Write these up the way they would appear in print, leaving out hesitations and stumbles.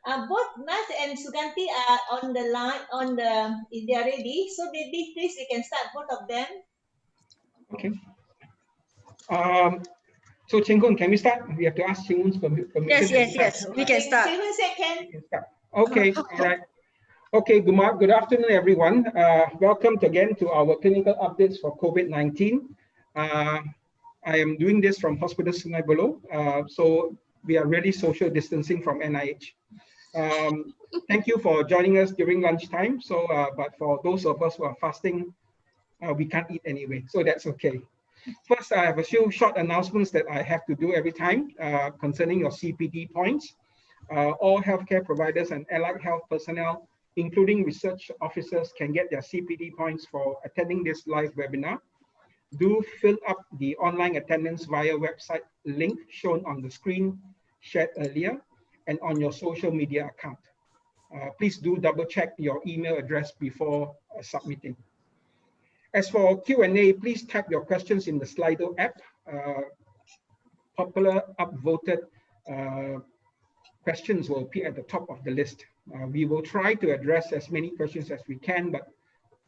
Both Nas and Suganthy are on the line, if they are ready. So maybe please we can start both of them. Okay. So Chengun, can we start? We have to ask Chengun's permission. Yes. We can start. Chengun said can. Okay, all right. Okay, good afternoon, everyone. Welcome again to our clinical updates for COVID-19. I am doing this from Hospital Sungai Buloh. So we are really social distancing from NIH. Thank you for joining us during lunchtime. So, but for those of us who are fasting, we can't eat anyway, so that's okay. First, I have a few short announcements that I have to do every time concerning your CPD points. All healthcare providers and allied health personnel, including research officers, can get their CPD points for attending this live webinar. Do fill up the online attendance via website link shown on the screen shared earlier and on your social media account. Please do double check your email address before submitting. As for Q&A, please type your questions in the Slido app. Popular upvoted questions will appear at the top of the list. We will try to address as many questions as we can, but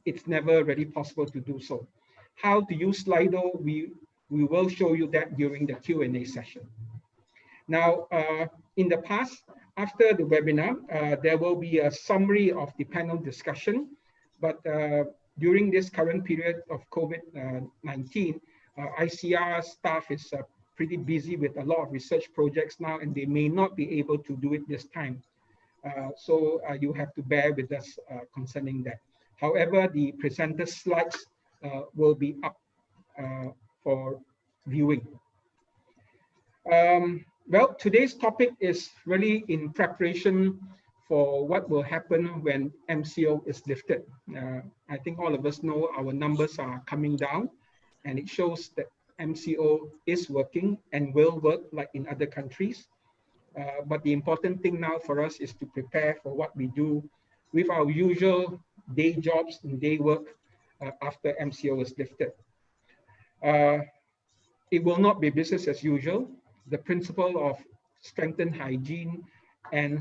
it's never really possible to do so. How to use Slido, we will show you that during the Q&A session. Now, in the past, after the webinar, there will be a summary of the panel discussion, but during this current period of COVID-19, ICR staff is pretty busy with a lot of research projects now, and they may not be able to do it this time. So you have to bear with us concerning that. However, the presenter slides will be up for viewing. Well, today's topic is really in preparation for what will happen when MCO is lifted. I think all of us know our numbers are coming down, and it shows that MCO is working and will work like in other countries. But the important thing now for us is to prepare for what we do with our usual day jobs and day work after MCO is lifted. It will not be business as usual. The principle of strengthened hygiene and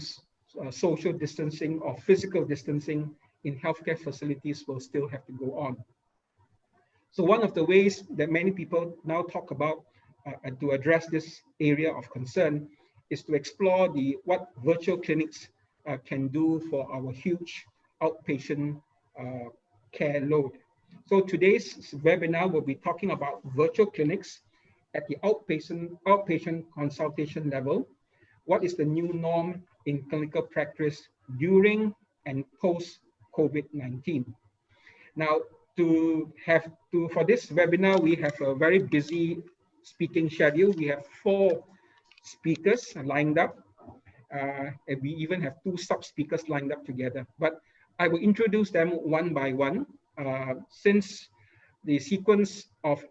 social distancing or physical distancing in healthcare facilities will still have to go on. So one of the ways that many people now talk about to address this area of concern is to explore what virtual clinics can do for our huge outpatient care load. So today's webinar will be talking about virtual clinics at the outpatient consultation level. What is the new norm in clinical practice during and post COVID-19? Now, for this webinar, we have a very busy speaking schedule. We have 4 speakers lined up, and we even have 2 sub-speakers lined up together. But I will introduce them one by one, since the sequence of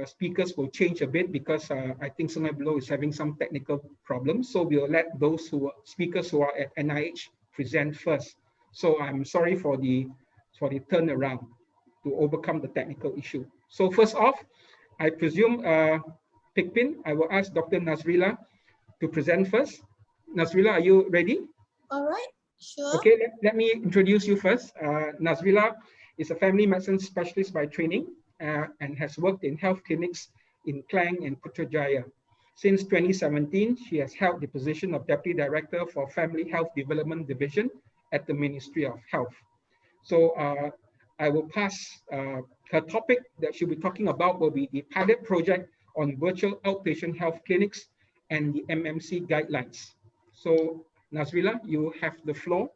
speakers will change a bit because I think Sungai Buloh is having some technical problems. So we'll let those speakers who are at NIH present first. So I'm sorry for the turnaround to overcome the technical issue. So first off, I presume Pikpin, I will ask Dr. Nazrila to present first. Nazrila, are you ready? All right, sure. Okay, let me introduce you first. Nazrila is a family medicine specialist by training and has worked in health clinics in Klang and Putrajaya. Since 2017, she has held the position of Deputy Director for Family Health Development Division at the Ministry of Health. So I will pass her topic that she'll be talking about will be the pilot project on virtual outpatient health clinics and the MMC guidelines. So Nazrila, you have the floor.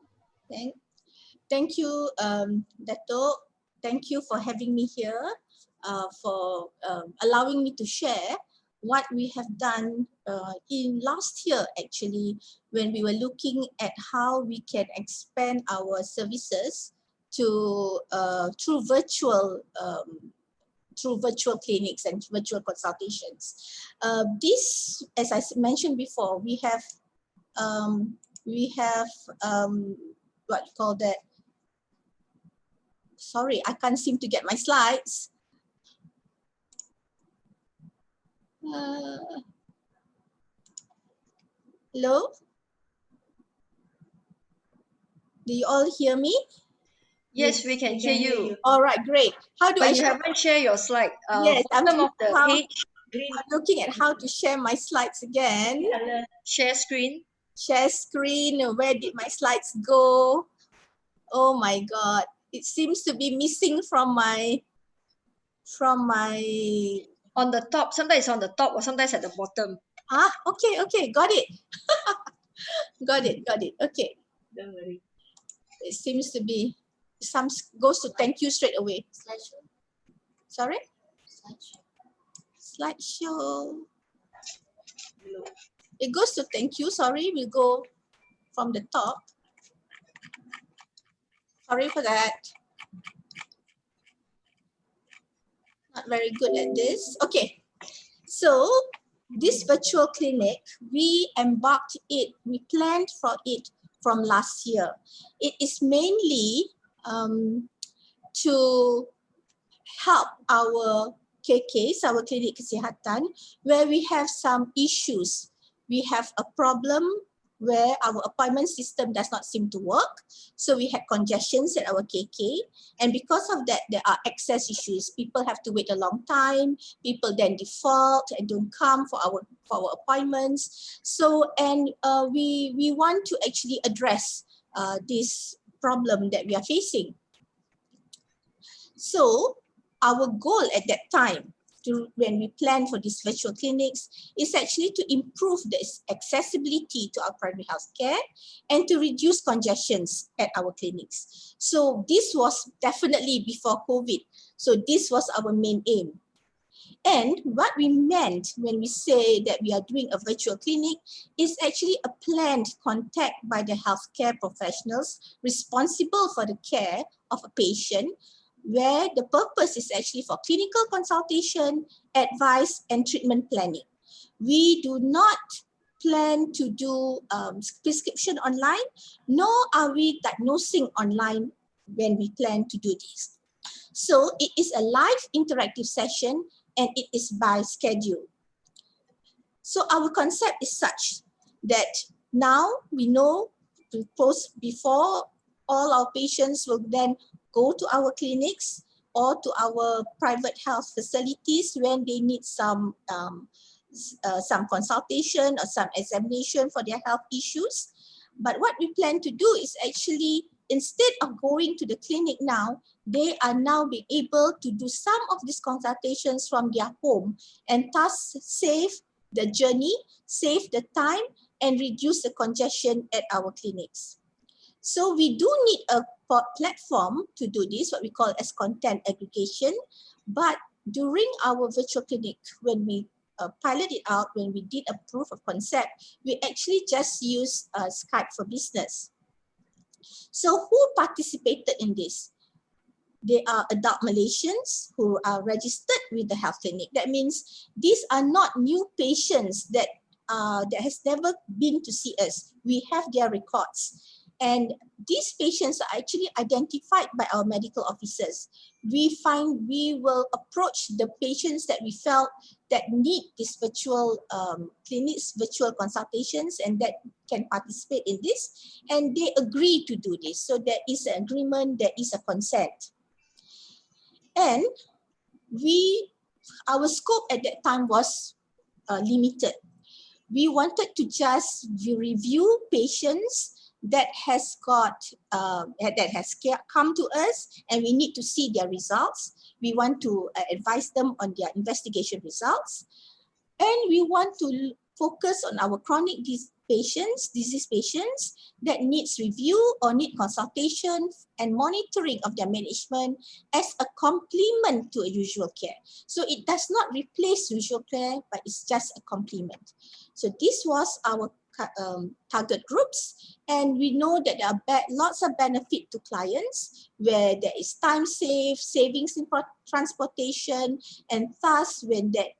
Thank you, Datuk. Thank you for having me here, for allowing me to share what we have done in last year, actually, when we were looking at how we can expand our services to through virtual clinics and virtual consultations. This, as I mentioned before, we have what you call that? Sorry, I can't seem to get my slides. Hello? Do you all hear me? Yes, we can hear you. All right, great. How do I But you share? haven't shared your slide. Yes, I'm Bottom of the how- page, Green I'm looking at how to share my slides again. color. share screen. Share screen. Where did my slides go? Oh my God. It seems to be missing from my On the top, sometimes it's on the top or sometimes at the bottom. okay, got it. got it. Okay. Don't worry. It seems to be some goes to thank you straight away. Sorry? Slideshow. Below. It goes to thank you. Sorry, we'll go from the top. Sorry for that. Not very good at this. Okay. So this virtual clinic, we planned for it from last year. It is mainly to help our KKs, our klinik kesihatan, where we have some issues. We have a problem where our appointment system does not seem to work. So we had congestions at our KK. And because of that, there are access issues. People have to wait a long time. People then default and don't come for our appointments. So, and we want to actually address this problem that we are facing. So our goal at that time, when we plan for these virtual clinics, is actually to improve the accessibility to our primary health care and to reduce congestions at our clinics. So this was definitely before COVID. So this was our main aim. And what we meant when we say that we are doing a virtual clinic is actually a planned contact by the healthcare professionals responsible for the care of a patient, where the purpose is actually for clinical consultation, advice, and treatment planning. We do not plan to do prescription online, nor are we diagnosing online when we plan to do this. So it is a live interactive session and it is by schedule. So our concept is such that now we know to post before all our patients will then go to our clinics or to our private health facilities when they need some consultation or some examination for their health issues. But what we plan to do is actually, instead of going to the clinic now, they are now being able to do some of these consultations from their home and thus save the journey, save the time, and reduce the congestion at our clinics. So we do need a platform to do this, what we call as content aggregation. But during our virtual clinic, when we pilot it out, when we did a proof of concept, we actually just used Skype for Business. So who participated in this? They are adult Malaysians who are registered with the health clinic. That means these are not new patients that has never been to see us. We have their records. And these patients are actually identified by our medical officers. We will approach the patients that we felt that need these virtual clinics, virtual consultations, and that can participate in this. And they agree to do this. So there is an agreement, there is a consent. And our scope at that time was limited. We wanted to just review patients that has come to us, and we need to see their results. We want to advise them on their investigation results, and we want to focus on our chronic disease patients that needs review or need consultation and monitoring of their management as a complement to a usual care. So it does not replace usual care, but it's just a complement. So this was our target groups, and we know that there are lots of benefit to clients where there is time savings in transportation, and thus when they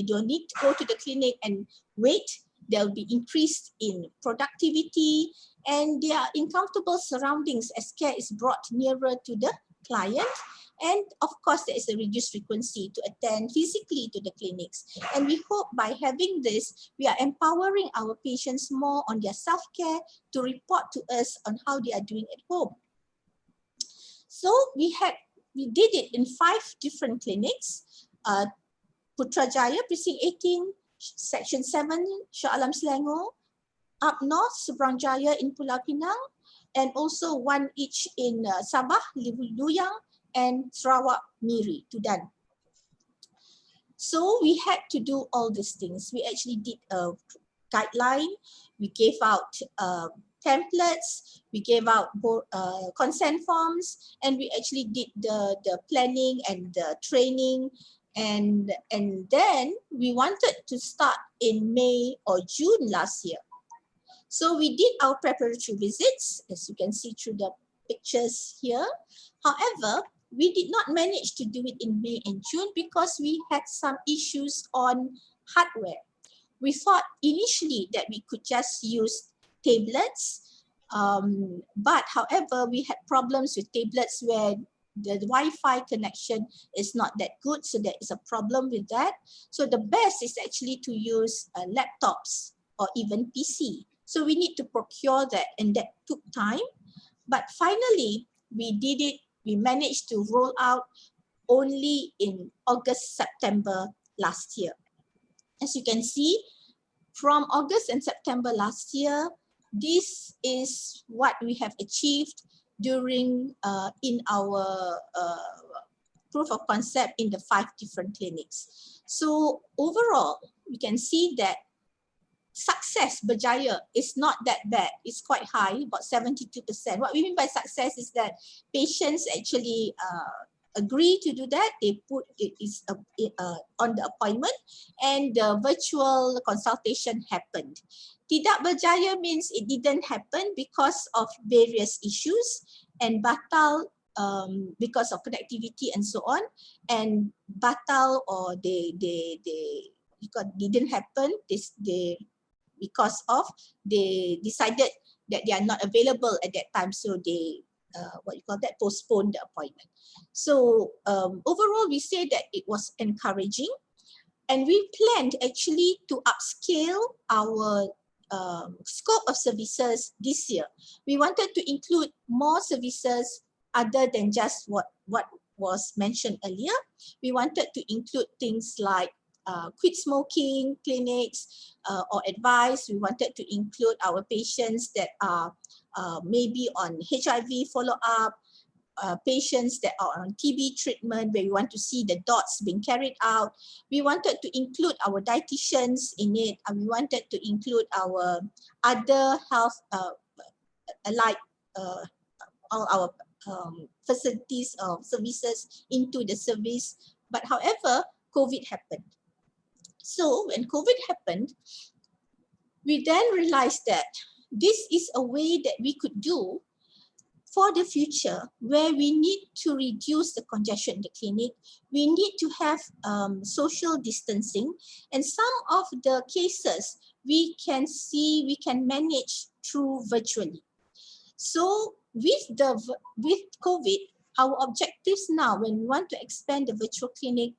don't need to go to the clinic and wait, there will be increased in productivity, and they are in comfortable surroundings as care is brought nearer to the client. And of course, there is a reduced frequency to attend physically to the clinics. And we hope by having this, we are empowering our patients more on their self-care to report to us on how they are doing at home. So we did it in 5 different clinics. Putrajaya, Precinct 18, Section 7, Shah Alam Selangor, up north, Seberang Jaya in Pulau Pinang, and also 1 each in Sabah, Luyang, and Sarawak, Miri, Tudan. So we had to do all these things. We actually did a guideline, we gave out templates, we gave out consent forms, and we actually did the planning and the training. And then we wanted to start in May or June last year. So we did our preparatory visits, as you can see through the pictures here. However, we did not manage to do it in May and June because we had some issues on hardware. We thought initially that we could just use tablets, but however, we had problems with tablets where the Wi-Fi connection is not that good, so there is a problem with that. So the best is actually to use laptops or even PC. So we need to procure that, and that took time. But finally, we did it. We managed to roll out only in August, September last year. As you can see, from August and September last year, this is what we have achieved during in our proof of concept in the 5 different clinics. So overall, we can see that success berjaya is not that bad. It's quite high, about 72%. What we mean by success is that patients actually agree to do that. They put it is on the appointment, and the virtual consultation happened. Tidak berjaya means it didn't happen because of various issues, and batal because of connectivity and so on, and batal or they didn't happen. Because of they decided that they are not available at that time, so they postponed the appointment. So overall, we say that it was encouraging, and we planned actually to upscale our scope of services this year. We wanted to include more services other than just what was mentioned earlier. We wanted to include things like quit smoking clinics or advice. We wanted to include our patients that are maybe on HIV follow-up, patients that are on TB treatment where we want to see the dots being carried out. We wanted to include our dietitians in it, and we wanted to include our other health like all our facilities or services into the service. But however, COVID happened. So when COVID happened, we then realized that this is a way that we could do for the future, where we need to reduce the congestion in the clinic. We need to have social distancing, and some of the cases we can manage through virtually. So with COVID, our objectives now, when we want to expand the virtual clinic,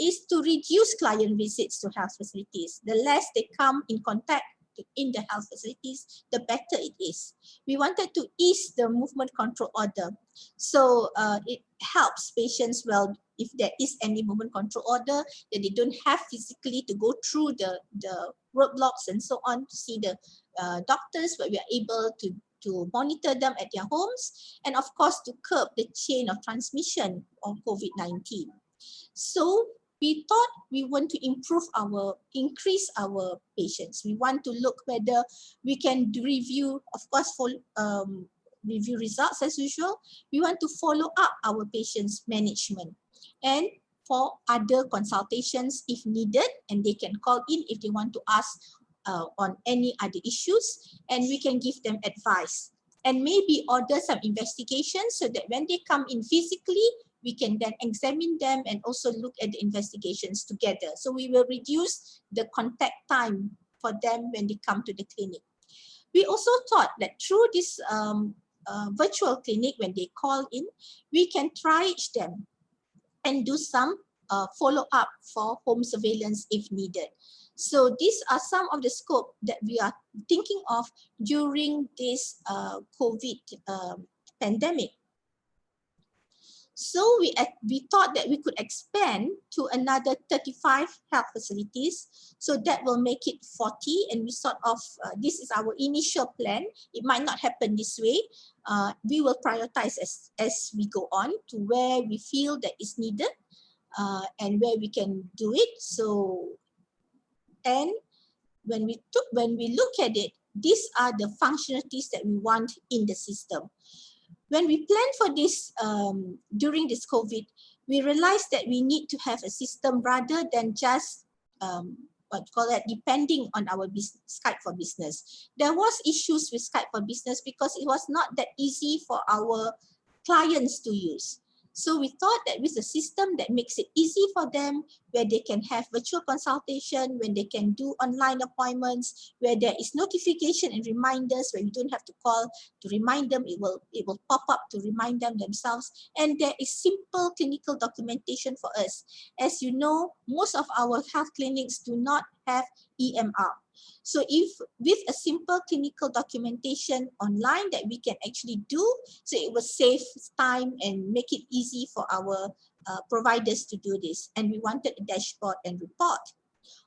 is to reduce client visits to health facilities. The less they come in contact in the health facilities, the better it is. We wanted to ease the movement control order. So it helps patients, well, if there is any movement control order, that they don't have physically to go through the roadblocks and so on to see the doctors, but we are able to monitor them at their homes, and of course to curb the chain of transmission of COVID-19. So we thought we want to increase our patients. We want to look whether we can review, of course, review results as usual. We want to follow up our patients' management, and for other consultations if needed, and they can call in if they want to ask on any other issues, and we can give them advice, and maybe order some investigations so that when they come in physically, we can then examine them and also look at the investigations together. So we will reduce the contact time for them when they come to the clinic. We also thought that through this virtual clinic, when they call in, we can triage them and do some follow-up for home surveillance if needed. So these are some of the scope that we are thinking of during this COVID pandemic. So we thought that we could expand to another 35 health facilities. So that will make it 40, and we sort of, this is our initial plan. It might not happen this way. We will prioritize as we go on to where we feel that is needed and where we can do it. So, and when we look at it, these are the functionalities that we want in the system. When we plan for this during this COVID, we realized that we need to have a system rather than just depending on our Skype for Business. There was issues with Skype for Business because it was not that easy for our clients to use. So we thought that with a system that makes it easy for them, where they can have virtual consultation, when they can do online appointments, where there is notification and reminders, where you don't have to call to remind them, it will pop up to remind them themselves. And there is simple clinical documentation for us. As you know, most of our health clinics do not have EMR. So if with a simple clinical documentation online that we can actually do, so it will save time and make it easy for our providers to do this. And we wanted a dashboard and report.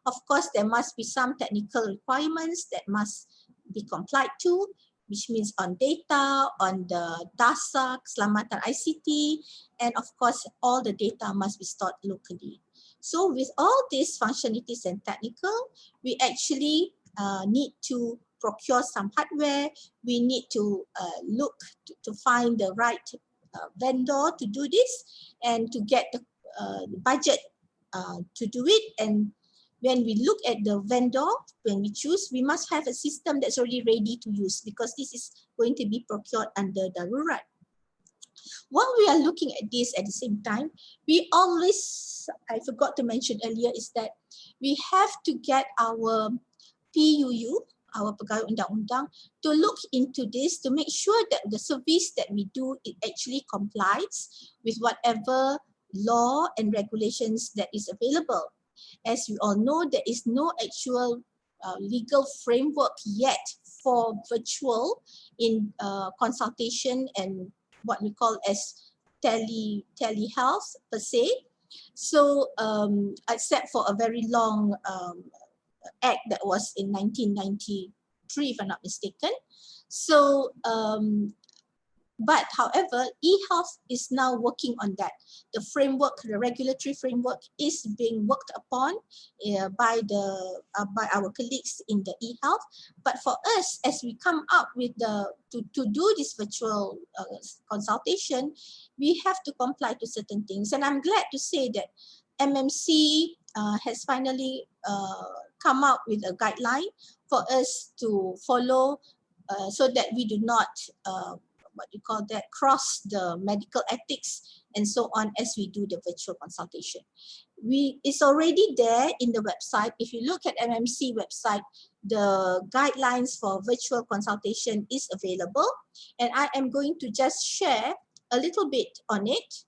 Of course, there must be some technical requirements that must be complied to, which means on data, on the DASA, Keselamatan ICT, and of course, all the data must be stored locally. So with all these functionalities and technical, we actually need to procure some hardware. We need to look to find the right vendor to do this and to get the budget to do it. And when we look at the vendor, when we choose, we must have a system that's already ready to use because this is going to be procured under Darurat. While we are looking at this at the same time, we always, I forgot to mention earlier, is that we have to get our PUU, our Pegawai Undang-Undang, to look into this to make sure that the service that we do, it actually complies with whatever law and regulations that is available. As we all know, there is no actual legal framework yet for virtual in consultation and what we call as telehealth per se. So except for a very long act that was in 1993, if I'm not mistaken. So, but however, e-health is now working on that. The framework, the regulatory framework is being worked upon by our colleagues in the e-health. But for us, as we come up with to do this virtual consultation, we have to comply to certain things. And I'm glad to say that MMC has finally come up with a guideline for us to follow so that we do not cross the medical ethics and so on as we do the virtual consultation. It's already there in the website. If you look at MMC website, the guidelines for virtual consultation is available, and I am going to just share a little bit on it.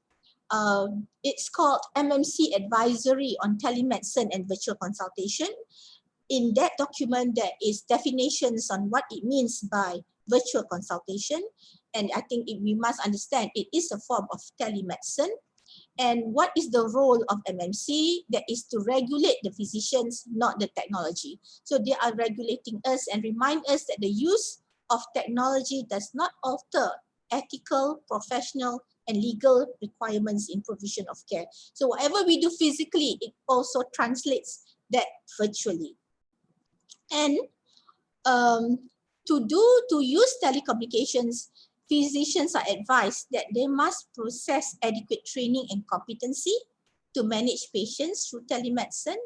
It's called MMC Advisory on Telemedicine and Virtual Consultation. In that document, there is definitions on what it means by virtual consultation. And I think we must understand it is a form of telemedicine. And what is the role of MMC? That is to regulate the physicians, not the technology. So they are regulating us and remind us that the use of technology does not alter ethical, professional, and legal requirements in provision of care. So whatever we do physically, it also translates that virtually. And to use telecommunications, physicians are advised that they must possess adequate training and competency to manage patients through telemedicine,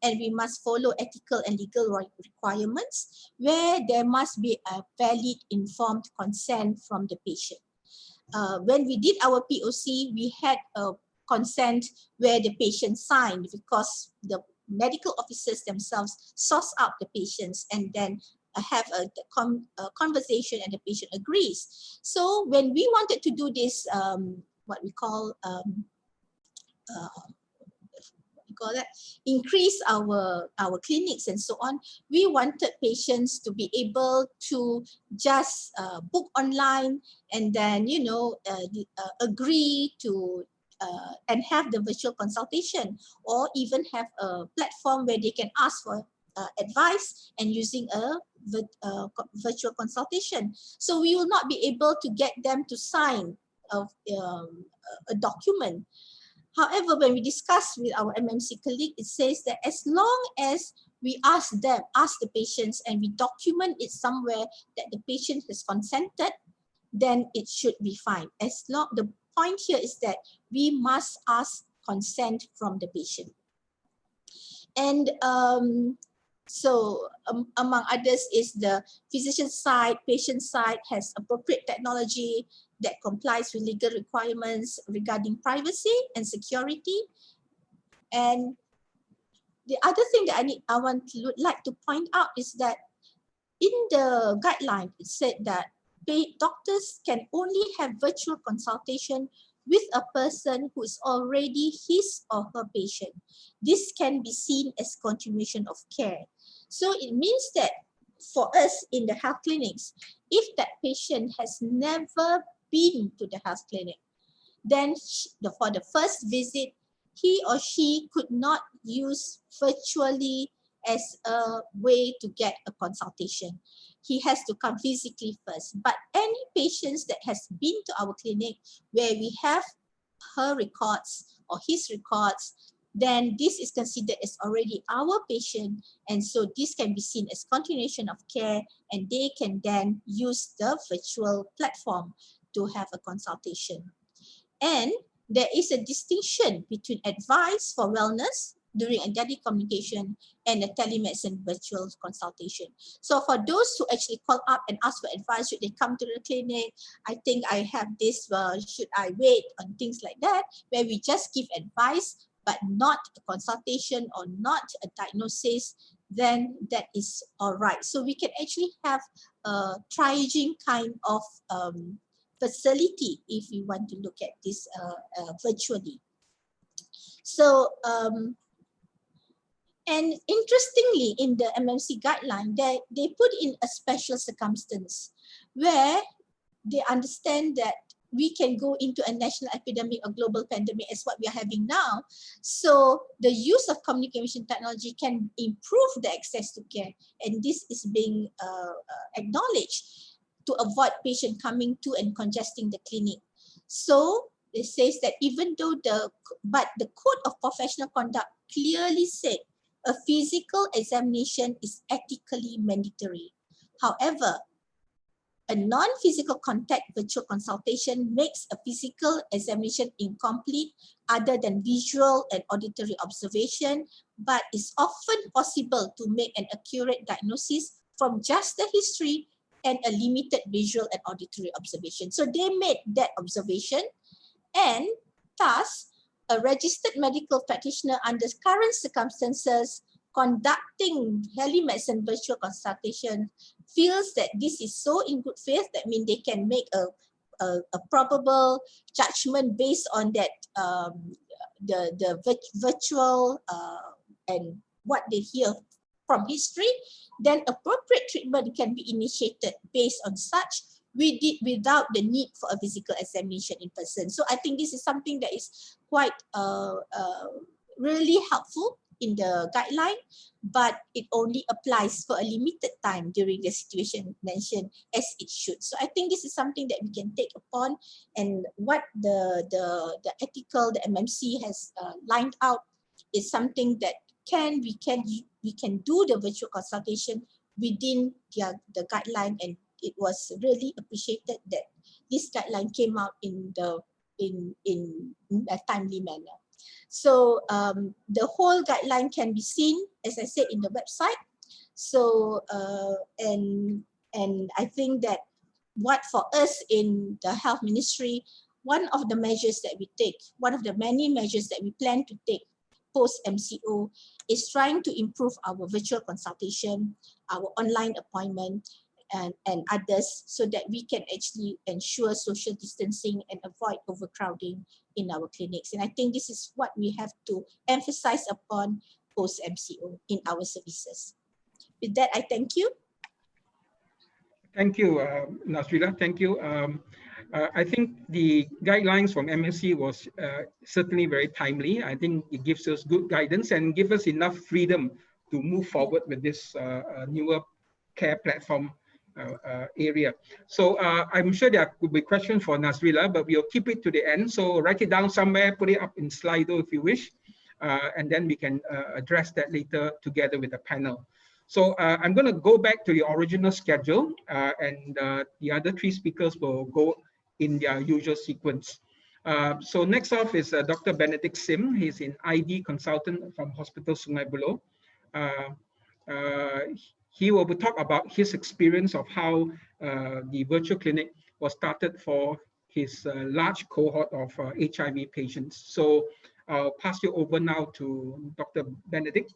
and we must follow ethical and legal requirements where there must be a valid informed consent from the patient. When we did our POC, we had a consent where the patient signed because the medical officers themselves source out the patients and then have a conversation and the patient agrees. So when we wanted to do this, what we call increase our clinics and so on, we wanted patients to be able to just book online and then agree to and have the virtual consultation, or even have a platform where they can ask for advice and using a virtual consultation. So we will not be able to get them to sign a document. However, when we discuss with our MMC colleague, it says that as long as we ask the patients, and we document it somewhere that the patient has consented, then it should be fine. The point here is that we must ask consent from the patient. And among others is the physician side, patient side has appropriate technology that complies with legal requirements regarding privacy and security. And the other thing that I would like to point out is that in the guideline, it said that doctors can only have virtual consultation with a person who is already his or her patient. This can be seen as continuation of care. So it means that for us in the health clinics, if that patient has never been to the health clinic, then for the first visit, he or she could not use virtually as a way to get a consultation. He has to come physically first. But any patients that has been to our clinic where we have her records or his records, then this is considered as already our patient, and so this can be seen as continuation of care, and they can then use the virtual platform to have a consultation. And there is a distinction between advice for wellness during a daily communication and a telemedicine virtual consultation. So for those who actually call up and ask for advice, should they come to the clinic? I think I have this, should I wait, on things like that, where we just give advice but not a consultation or not a diagnosis, then that is all right. So we can actually have a triaging kind of facility if we want to look at this virtually. So, and interestingly, in the MMC guideline, they put in a special circumstance where they understand that we can go into a national epidemic or global pandemic as what we are having now. So the use of communication technology can improve the access to care. And this is being acknowledged to avoid patient coming to and congesting the clinic. So it says that even though the Code of Professional Conduct clearly said a physical examination is ethically mandatory. However, a non-physical contact virtual consultation makes a physical examination incomplete other than visual and auditory observation, but it's often possible to make an accurate diagnosis from just the history and a limited visual and auditory observation. So they made that observation, and thus a registered medical practitioner under current circumstances conducting telemedicine virtual consultation feels that this is so in good faith, that means they can make a probable judgment based on that the virtual and what they hear from history, then appropriate treatment can be initiated based on such without the need for a physical examination in person. So I think this is something that is quite really helpful in the guideline, but it only applies for a limited time during the situation mentioned, as it should. So I think this is something that we can take upon, and what the ethical, the MMC has lined out is something that we can do the virtual consultation within the guideline, and it was really appreciated that this guideline came out in a timely manner. So the whole guideline can be seen, as I said, in the website. So and I think that what for us in the health ministry, one of the measures that we take, one of the many measures that we plan to take post-MCO is trying to improve our virtual consultation, our online appointment, and others, so that we can actually ensure social distancing and avoid overcrowding in our clinics. And I think this is what we have to emphasize upon post-MCO in our services. With that, I thank you. Thank you, Nazrila. Thank you. I think the guidelines from MSC was certainly very timely. I think it gives us good guidance and gives us enough freedom to move forward with this newer care platform area. So I'm sure there could be questions for Nazrila, but we'll keep it to the end. So write it down somewhere, put it up in Slido if you wish, and then we can address that later together with the panel. So I'm going to go back to the original schedule, and the other three speakers will go in their usual sequence. So next off is Dr. Benedict Sim. He's an ID consultant from Hospital Sungai Buloh. He will talk about his experience of how the virtual clinic was started for his large cohort of HIV patients. So I'll pass you over now to Dr. Benedict.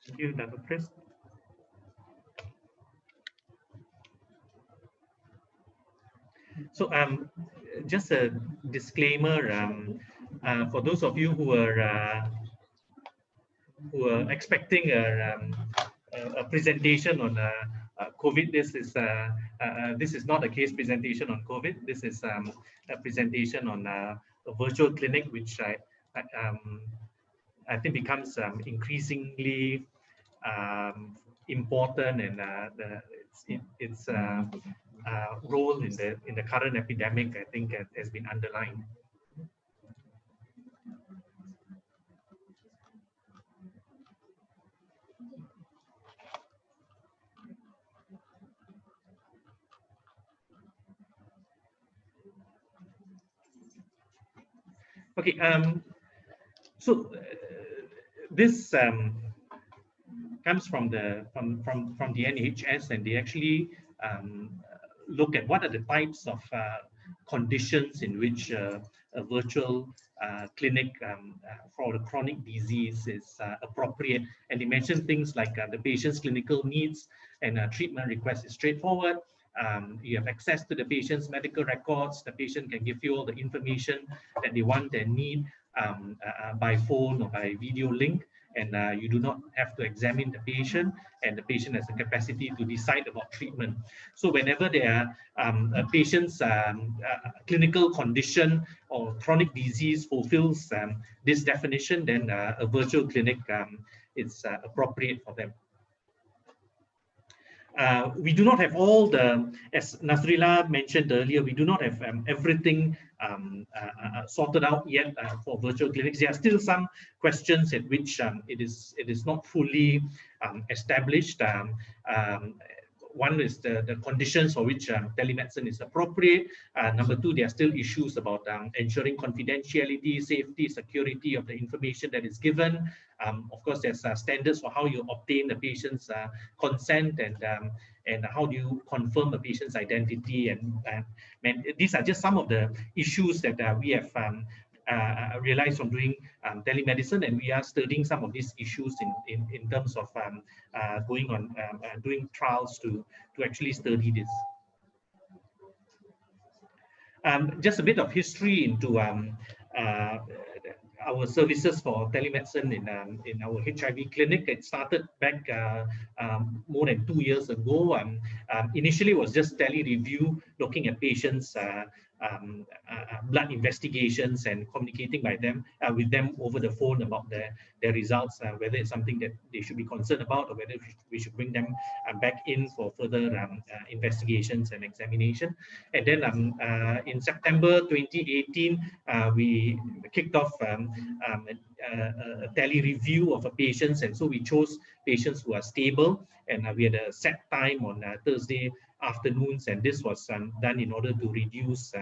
Thank you, Dr. Chris. So just a disclaimer for those of you who are expecting a presentation on COVID. This is not a case presentation on COVID. This is a presentation on a virtual clinic, which I think becomes increasingly important, and its role in the current epidemic, I think, has been underlined. Okay, so this comes from the NHS, and they actually look at what are the types of conditions in which a virtual clinic for a chronic disease is appropriate. And they mention things like the patient's clinical needs and treatment request is straightforward. You have access to the patient's medical records. The patient can give you all the information that they want and need by phone or by video link, and you do not have to examine the patient, and the patient has the capacity to decide about treatment. So whenever there are a patient's clinical condition or chronic disease fulfills this definition, then a virtual clinic is appropriate for them. We do not have all the, as Nazrila mentioned earlier, we do not have everything sorted out yet for virtual clinics. There are still some questions at which it is not fully established. One is the conditions for which telemedicine is appropriate. Number two, there are still issues about ensuring confidentiality, safety, security of the information that is given. Of course, there's standards for how you obtain the patient's consent, and how do you confirm a patient's identity. And these are just some of the issues that we have realized from doing telemedicine, and we are studying some of these issues in terms of going on doing trials to actually study this. Just a bit of history into our services for telemedicine in our HIV clinic. It started back more than 2 years ago. Initially, it was just tele-review, looking at patients' blood investigations and communicating with them over the phone about their results, whether it's something that they should be concerned about, or whether we should bring them back in for further investigations and examination. And then in September 2018, we kicked off a tele-review of patients, and so we chose patients who are stable, and we had a set time on Thursday afternoons, and this was done in order to reduce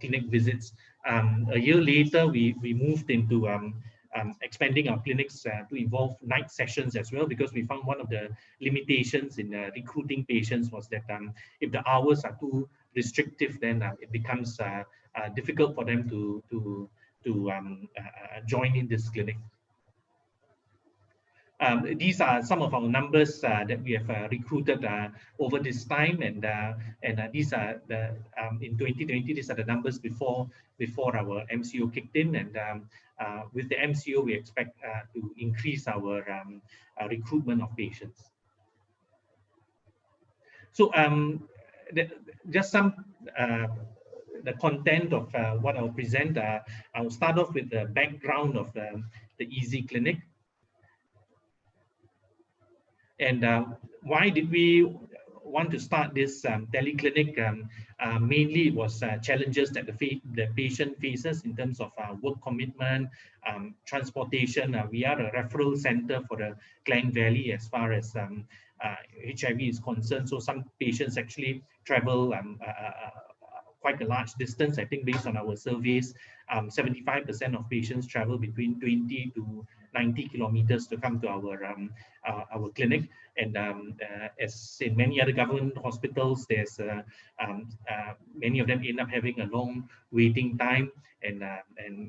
clinic visits. A year later, we moved into expanding our clinics to involve night sessions as well, because we found one of the limitations in recruiting patients was that if the hours are too restrictive, then it becomes difficult for them to join in this clinic. These are some of our numbers that we have recruited over this time, and these are the in 2020. These are the numbers before our MCO kicked in, and with the MCO, we expect to increase our recruitment of patients. So just some the content of what I'll present. I'll start off with the background of the Easy Clinic. And why did we want to start this teleclinic? Mainly it was challenges that the patient faces in terms of work commitment, transportation. We are a referral center for the Klang Valley as far as HIV is concerned. So some patients actually travel quite a large distance. I think based on our surveys, 75% of patients travel between 20 to 90 kilometers to come to our clinic. And as in many other government hospitals, there's many of them end up having a long waiting time, and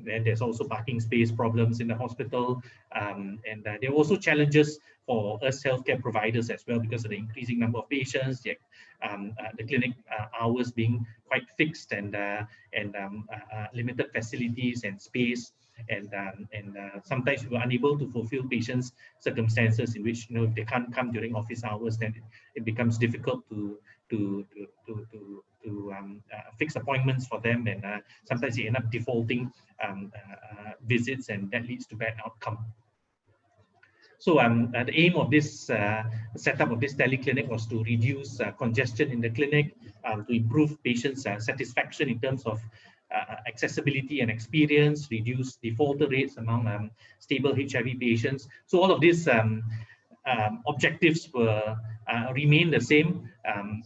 then there's also parking space problems in the hospital, and there are also challenges for us healthcare providers as well because of the increasing number of patients, the clinic hours being quite fixed, and limited facilities and space. And sometimes we are unable to fulfill patients' circumstances in which, if they can't come during office hours, then it becomes difficult to fix appointments for them, and sometimes they end up defaulting visits, and that leads to bad outcome. So the aim of this setup of this teleclinic was to reduce congestion in the clinic, to improve patients' satisfaction in terms of accessibility and experience, reduce defaulter rates among stable HIV patients. So all of these objectives were remain the same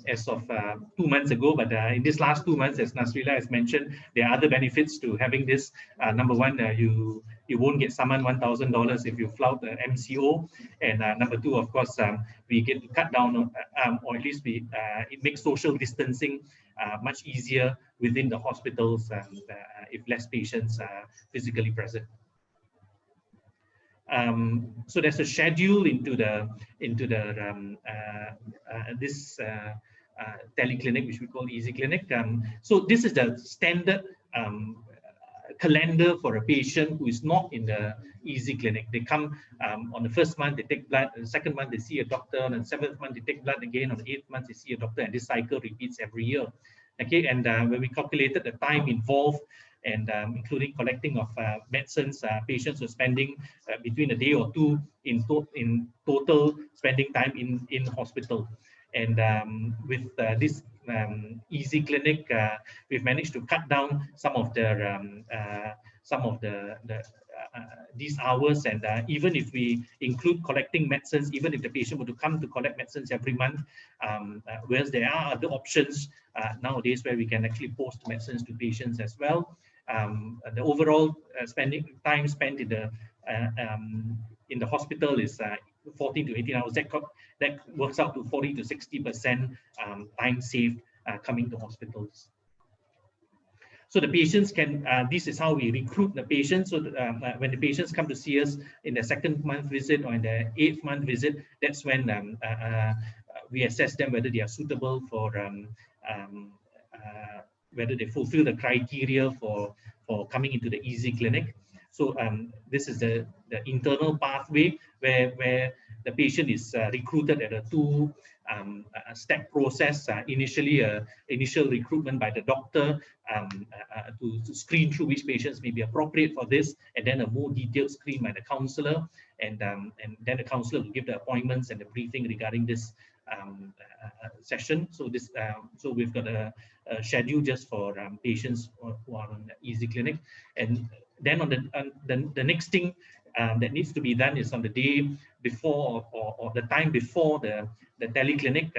as of 2 months ago, but in these last 2 months, as Nazrila has mentioned, there are other benefits to having this. Number one, you won't get summoned $1,000 if you flout the MCO, and number two, of course, we get to cut down on, or at least it makes social distancing much easier within the hospitals if less patients are physically present. So there's a schedule into this teleclinic, which we call Easy Clinic. So this is the standard calendar for a patient who is not in the Easy Clinic. They come on the first month, they take blood, the second month they see a doctor, and the seventh month they take blood again, on the 8th month they see a doctor, and this cycle repeats every year. Okay, and when we calculated the time involved, and including collecting of medicines, patients were spending between a day or two in total spending time in hospital. And with this Easy Clinic, we've managed to cut down some of these hours, and even if we include collecting medicines, even if the patient were to come to collect medicines every month, whereas there are other options nowadays where we can actually post medicines to patients as well. The overall time spent in the hospital is 14 to 18 hours. That works out to 40 to 60% time saved coming to hospitals. So the patients can, this is how we recruit the patients. So when the patients come to see us in the 2nd month visit or in the 8th month visit, that's when we assess them whether they are suitable for, whether they fulfill the criteria for coming into the Easy Clinic. So this is the internal pathway where the patient is recruited at a two-step process. Initially, initial recruitment by the doctor to screen through which patients may be appropriate for this, and then a more detailed screen by the counselor, and then the counselor will give the appointments and the briefing regarding this session. So this, so we've got a schedule just for patients who are on the Easy Clinic, and then on the next thing that needs to be done is on the day before or the time before the teleclinic,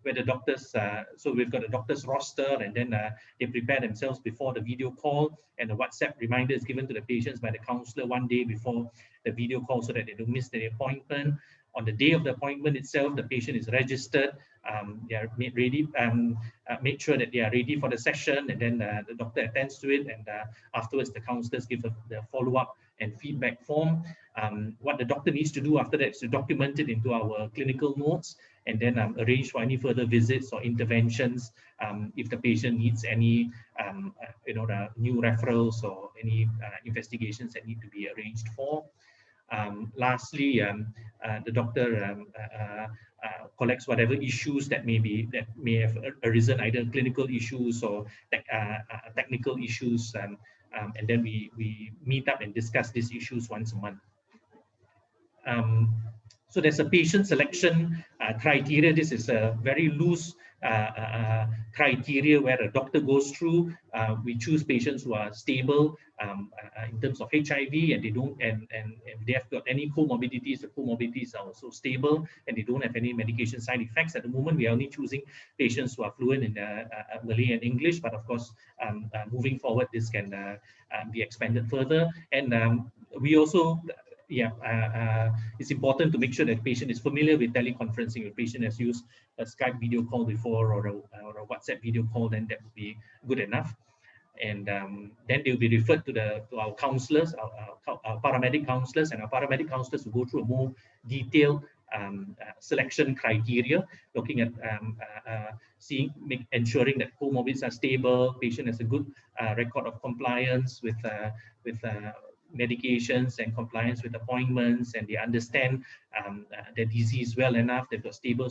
where the doctors, so we've got a doctor's roster, and then they prepare themselves before the video call, and the WhatsApp reminder is given to the patients by the counselor 1 day before the video call so that they don't miss the appointment. on the day of the appointment itself, the patient is registered, they are made ready, made sure that they are ready for the session, and then the doctor attends to it, and afterwards the counselors give the follow-up and feedback form. What the doctor needs to do after that is to document it into our clinical notes, and then arrange for any further visits or interventions if the patient needs any new referrals or any investigations that need to be arranged for. Lastly, the doctor collects whatever issues that may have arisen, either clinical issues or technical issues, and then we meet up and discuss these issues once a month. So there's a patient selection criteria. This is a very loose criteria where a doctor goes through. We choose patients who are stable in terms of HIV, and they have got any comorbidities. The comorbidities are also stable, and they don't have any medication side effects. At the moment, we are only choosing patients who are fluent in Malay and English, but of course, moving forward, this can be expanded further. And we also it's important to make sure that the patient is familiar with teleconferencing. If the patient has used a Skype video call before or a WhatsApp video call, then that would be good enough. And then they'll be referred to our counselors, our paramedic counselors, and our paramedic counselors will go through a more detailed selection criteria, looking at ensuring that comorbidities are stable, patient has a good record of compliance with medications and compliance with appointments, and they understand their disease well enough. They've got stable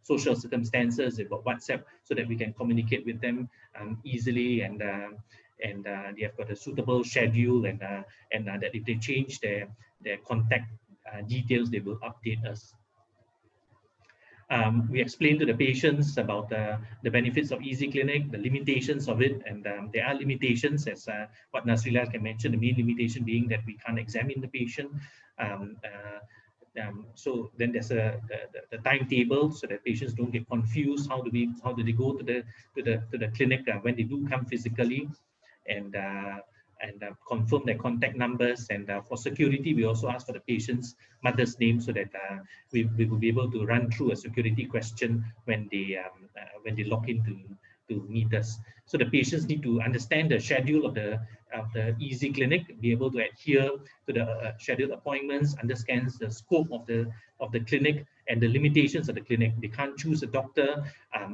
social circumstances. They've got WhatsApp so that we can communicate with them easily, and they have got a suitable schedule, and that if they change their contact details, they will update us. We explain to the patients about the benefits of Easy Clinic, the limitations of it, and there are limitations, as what Nazrila can mention, the main limitation being that we can't examine the patient. So then there's the timetable, so that patients don't get confused. How do they go to the clinic when they do come physically, and confirm their contact numbers. And for security, we also ask for the patient's mother's name, so that we will be able to run through a security question when they log in to meet us. So the patients need to understand the schedule of the Easy Clinic, be able to adhere to the scheduled appointments, understands the scope of the clinic and the limitations of the clinic. They can't choose a doctor.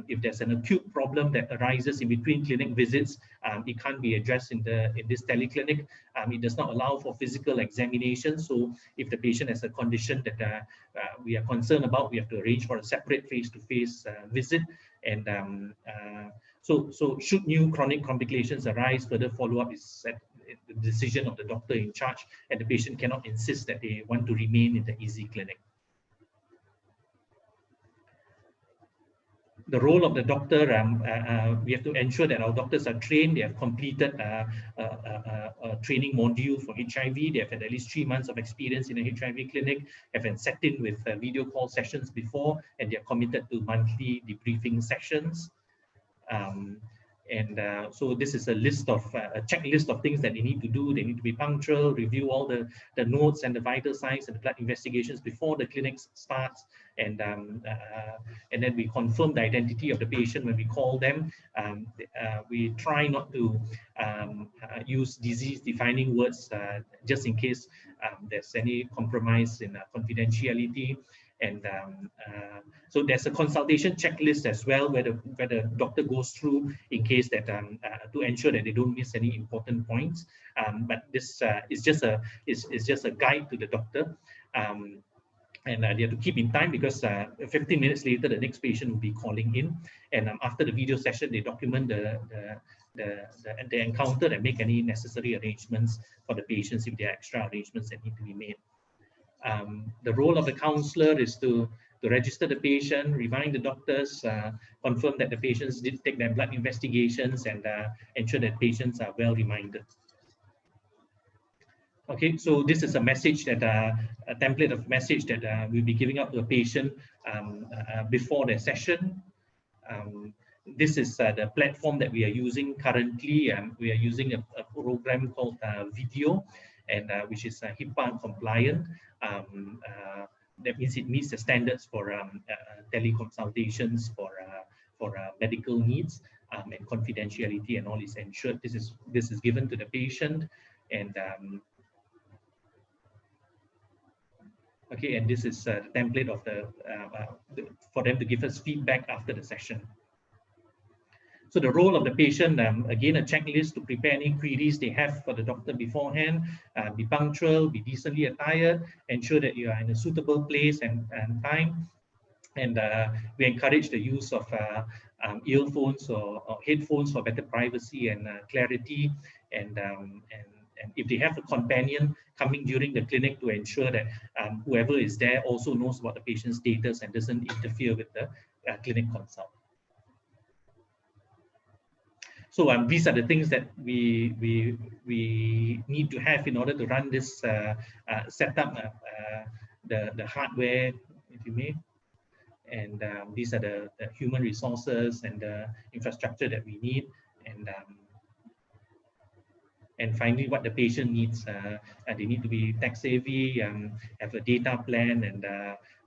If there's an acute problem that arises in between clinic visits, it can't be addressed in this teleclinic. It does not allow for physical examination. So if the patient has a condition that we are concerned about, we have to arrange for a separate face-to-face visit. And so should new chronic complications arise, further follow-up is at the decision of the doctor in charge, and the patient cannot insist that they want to remain in the Easy Clinic. The role of the doctor, we have to ensure that our doctors are trained. They have completed a training module for HIV. They have had at least 3 months of experience in a HIV clinic, have been set in with video call sessions before, and they are committed to monthly debriefing sessions. So this is a checklist of things that they need to do. They need to be punctual, review all the notes and the vital signs and the blood investigations before the clinic starts, and then we confirm the identity of the patient when we call them. We try not to use disease-defining words just in case there's any compromise in confidentiality. And so there's a consultation checklist as well, where the doctor goes through in case that to ensure that they don't miss any important points. But this is just a guide to the doctor, and they have to keep in time, because 15 minutes later the next patient will be calling in, and after the video session they document the encounter and make any necessary arrangements for the patients if there are extra arrangements that need to be made. The role of the counselor is to register the patient, remind the doctors, confirm that the patients did take their blood investigations, and ensure that patients are well reminded. Okay, so this is a message that a template of message that we'll be giving out to a patient before the session. This is the platform that we are using currently. We are using a program called Video, and which is HIPAA compliant. that means it meets the standards for teleconsultations for medical needs, and confidentiality and all is ensured. This is given to the patient, and okay, and this is the template of for them to give us feedback after the session. So the role of the patient, again, a checklist to prepare any queries they have for the doctor beforehand, be punctual, be decently attired, ensure that you are in a suitable place and time. And we encourage the use of earphones or headphones for better privacy and clarity. And if they have a companion coming during the clinic, to ensure that whoever is there also knows about the patient's status and doesn't interfere with the clinic consult. So these are the things that we need to have in order to run this setup, the hardware, if you may. And these are the human resources and the infrastructure that we need. And finally, what the patient needs. They need to be tech savvy, have a data plan,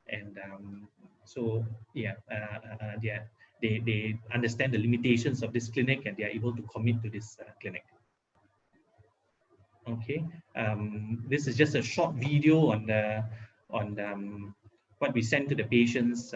and so yeah, they understand the limitations of this clinic, and they are able to commit to this clinic. Okay, this is just a short video on what we send to the patients.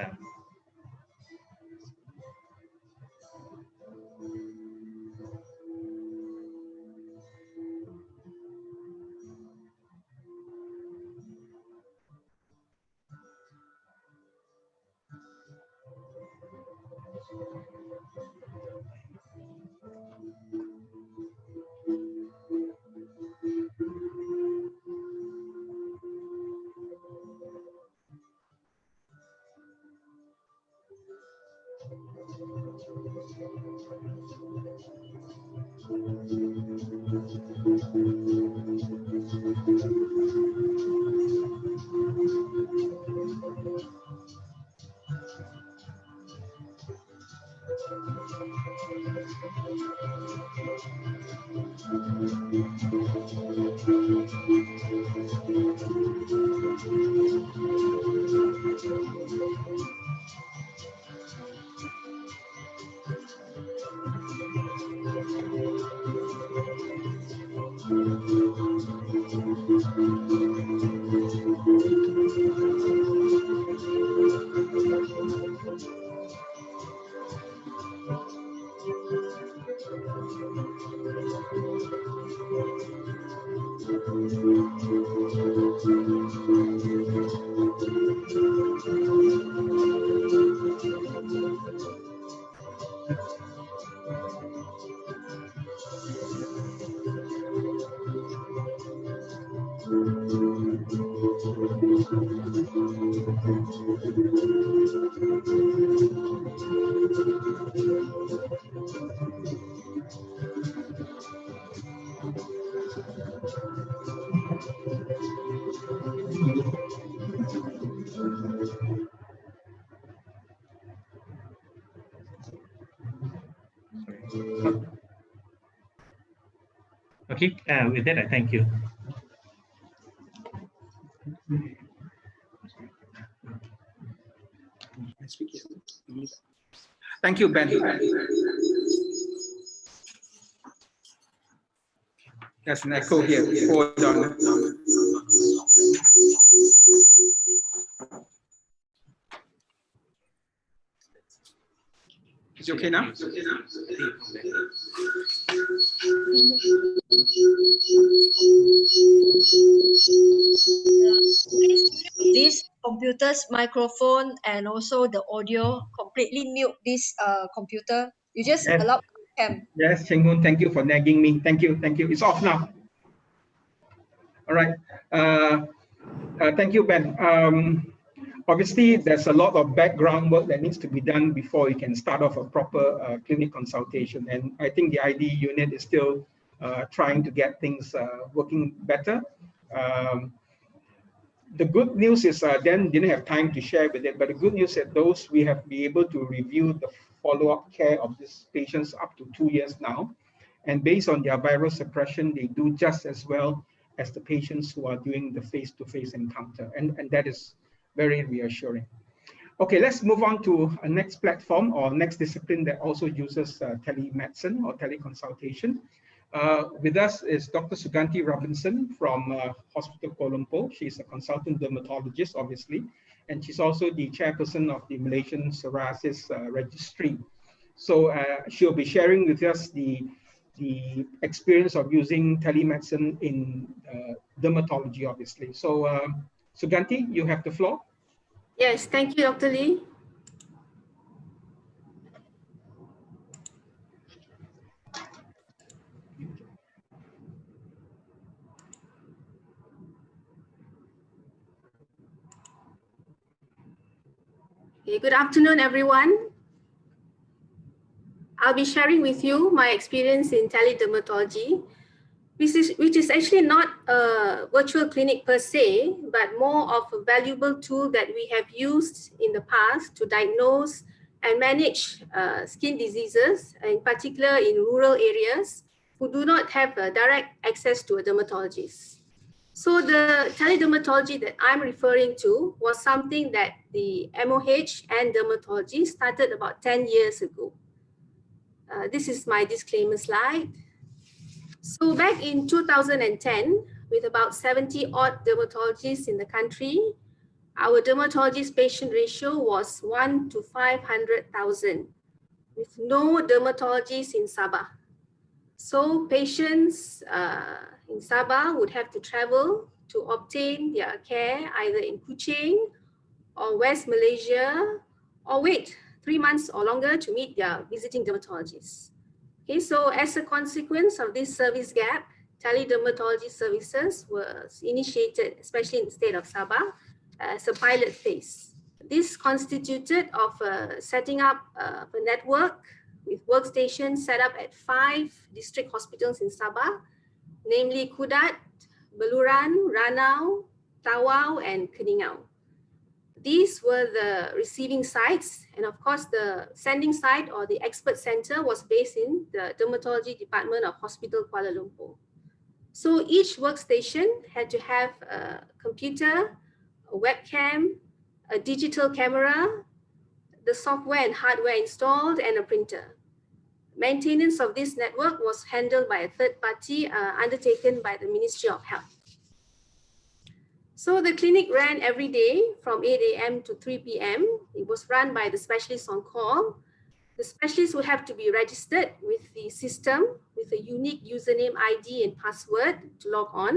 Okay, with that, I thank you. Thank you, Ben. There's an echo here. Hold on. Is it okay now? This computer's microphone and also the audio completely mute this computer. You just Yes. allow him. Yes, Cheng Hoon, thank you for nagging me. Thank you, thank you. It's off now. All right. Thank you, Ben. Obviously, there's a lot of background work that needs to be done before you can start off a proper clinic consultation. And I think the ID unit is still trying to get things working better. The good news is Dan didn't have time to share with it, but the good news is those we have been able to review the follow-up care of these patients up to 2 years now. And based on their viral suppression, they do just as well as the patients who are doing the face-to-face encounter. And that is very reassuring. Okay, let's move on to a next platform or next discipline that also uses telemedicine or teleconsultation. With us is Dr. Suganthy Robinson from Hospital Kuala Lumpur. She's a consultant dermatologist, obviously, and she's also the chairperson of the Malaysian Psoriasis Registry. So she'll be sharing with us the experience of using telemedicine in dermatology, obviously. So Suganthy, you have the floor. Yes, thank you, Dr. Lee. Okay, good afternoon, everyone. I'll be sharing with you my experience in teledermatology, which is actually not a virtual clinic per se, but more of a valuable tool that we have used in the past to diagnose and manage skin diseases, in particular in rural areas who do not have direct access to a dermatologist. So the teledermatology that I'm referring to was something that the MOH and dermatology started about 10 years ago. This is my disclaimer slide. So back in 2010, with about 70 odd dermatologists in the country, our dermatologist patient ratio was 1 to 500,000, with no dermatologists in Sabah. So patients in Sabah would have to travel to obtain their care either in Kuching or West Malaysia, or wait 3 months or longer to meet their visiting dermatologists. Okay, so as a consequence of this service gap, teledermatology services was initiated, especially in the state of Sabah, as a pilot phase. This constituted of setting up a network with workstations set up at 5 district hospitals in Sabah, namely Kudat, Beluran, Ranau, Tawau, and Keningau. These were the receiving sites, and of course the sending site or the expert center was based in the dermatology department of Hospital Kuala Lumpur. So each workstation had to have a computer, a webcam, a digital camera, the software and hardware installed, and a printer. Maintenance of this network was handled by a third party undertaken by the Ministry of Health. So the clinic ran every day from 8 a.m. to 3 p.m. It was run by the specialist on call. The specialist would have to be registered with the system with a unique username ID and password to log on.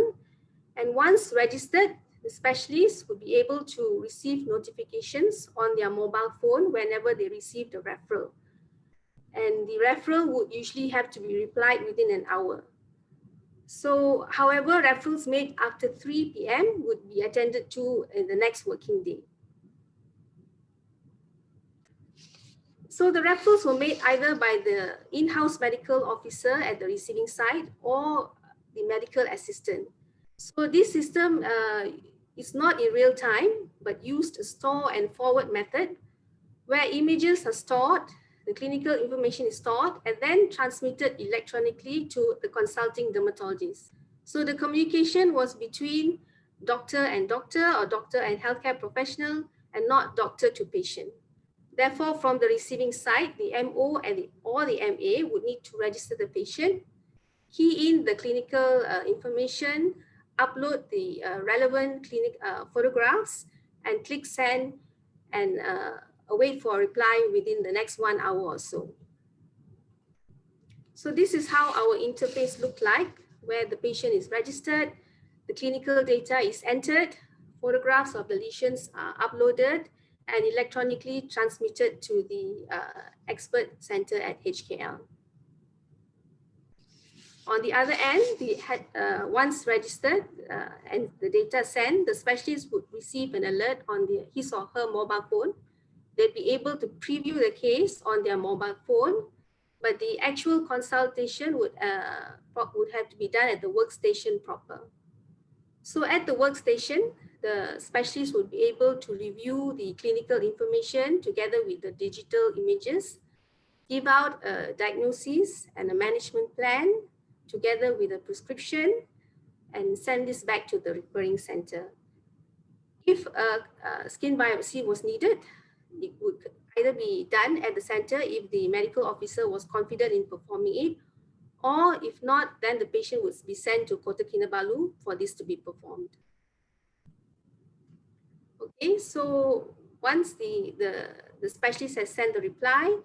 And once registered, the specialist would be able to receive notifications on their mobile phone whenever they received a referral. And the referral would usually have to be replied within an hour. So, however, referrals made after 3 p.m. would be attended to in the next working day. So the referrals were made either by the in-house medical officer at the receiving site or the medical assistant. So this system is not in real time, but used a store and forward method where images are stored, the clinical information is stored, and then transmitted electronically to the consulting dermatologist. So the communication was between doctor and doctor or doctor and healthcare professional and not doctor to patient. Therefore, from the receiving side, the MO or the MA would need to register the patient, key in the clinical information, upload the relevant clinic photographs, and click send and await for a reply within the next 1 hour or so. So this is how our interface looked like, where the patient is registered, the clinical data is entered, photographs of the lesions are uploaded, and electronically transmitted to the expert center at HKL. On the other end, once registered and the data sent, the specialist would receive an alert on his or her mobile phone. They'd be able to preview the case on their mobile phone, but the actual consultation would have to be done at the workstation proper. So at the workstation, the specialist would be able to review the clinical information together with the digital images, give out a diagnosis and a management plan together with a prescription, and send this back to the referring center. If a skin biopsy was needed, it would either be done at the center if the medical officer was confident in performing it, or if not, then the patient would be sent to Kota Kinabalu for this to be performed. Okay, so once the specialist has sent the reply,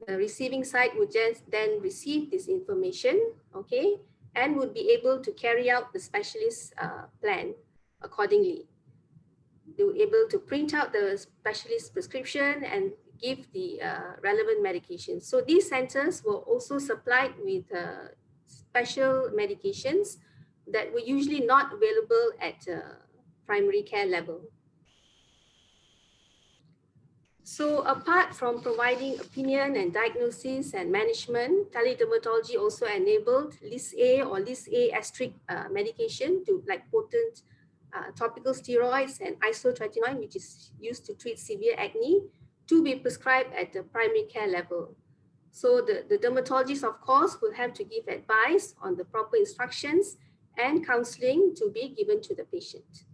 the receiving side would just then receive this information, okay, and would be able to carry out the specialist plan accordingly. They were able to print out the specialist prescription and give the relevant medications. So these centers were also supplied with special medications that were usually not available at primary care level. So apart from providing opinion and diagnosis and management, teledermatology also enabled list A or list A asterisk medication to like potent topical steroids and isotretinoin, which is used to treat severe acne, to be prescribed at the primary care level. So the dermatologist, of course, will have to give advice on the proper instructions and counseling to be given to the patient.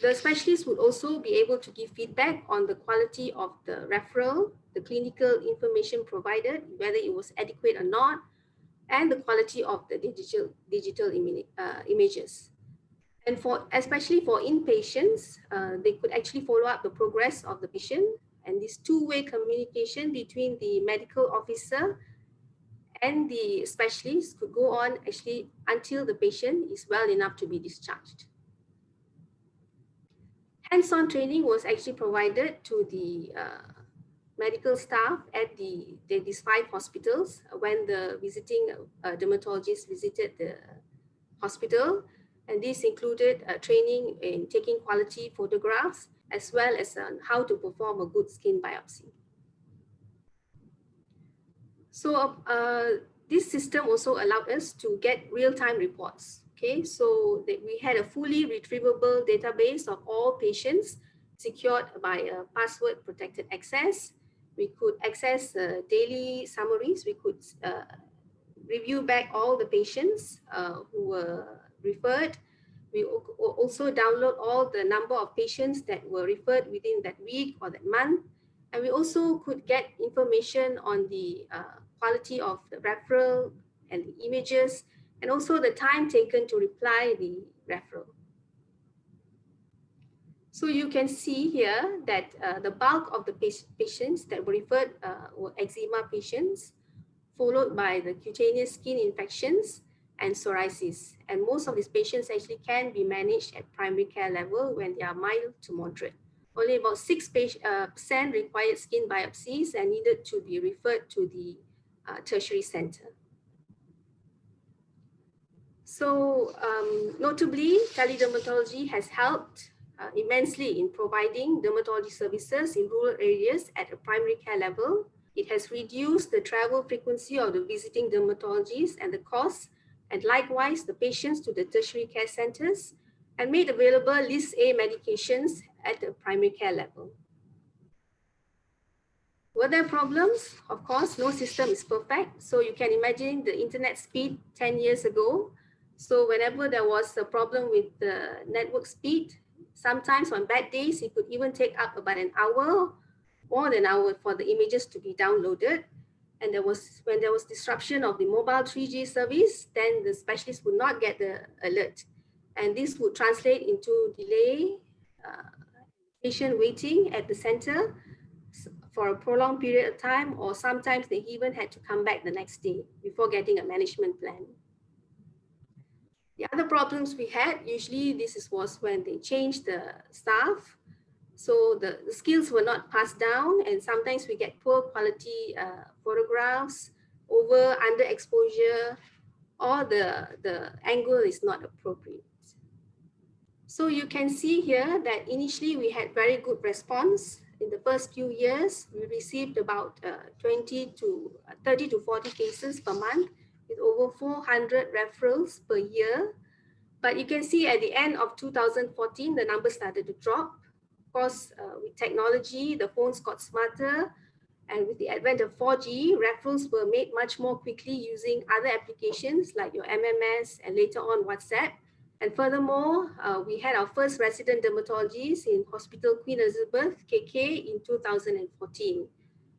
The specialist would also be able to give feedback on the quality of the referral, the clinical information provided, whether it was adequate or not, and the quality of the digital images. And especially for inpatients, they could actually follow up the progress of the patient, and this two-way communication between the medical officer and the specialist could go on actually until the patient is well enough to be discharged. Hands-on training was actually provided to the medical staff at these 5 hospitals when the visiting dermatologist visited the hospital. And this included training in taking quality photographs, as well as how to perform a good skin biopsy. So this system also allowed us to get real-time reports. Okay, so we had a fully retrievable database of all patients secured by a password protected access. We could access daily summaries. We could review back all the patients who were referred. We also download all the number of patients that were referred within that week or that month. And we also could get information on the quality of the referral and the images, and also the time taken to reply the referral. So you can see here that the bulk of the patients that were referred were eczema patients, followed by the cutaneous skin infections and psoriasis. And most of these patients actually can be managed at primary care level when they are mild to moderate. Only about 6% required skin biopsies and needed to be referred to the tertiary center. So notably, teledermatology has helped immensely in providing dermatology services in rural areas at a primary care level. It has reduced the travel frequency of the visiting dermatologists and the costs, and likewise the patients to the tertiary care centers, and made available list A medications at the primary care level. Were there problems? Of course, no system is perfect. So you can imagine the internet speed 10 years ago. So whenever there was a problem with the network speed, sometimes on bad days, it could even take up about an hour, more than an hour for the images to be downloaded. And when there was disruption of the mobile 3G service, then the specialist would not get the alert. And this would translate into delay, patient waiting at the center for a prolonged period of time, or sometimes they even had to come back the next day before getting a management plan. The other problems we had, usually was when they changed the staff. So the skills were not passed down, and sometimes we get poor quality photographs, underexposure, or the angle is not appropriate. So you can see here that initially we had very good response. In the first few years, we received about 30 to 40 cases per month with over 400 referrals per year. But you can see at the end of 2014, the numbers started to drop. Of course, with technology, the phones got smarter, and with the advent of 4G, referrals were made much more quickly using other applications like your MMS and later on WhatsApp. And furthermore, we had our first resident dermatologist in Hospital Queen Elizabeth, KK, in 2014.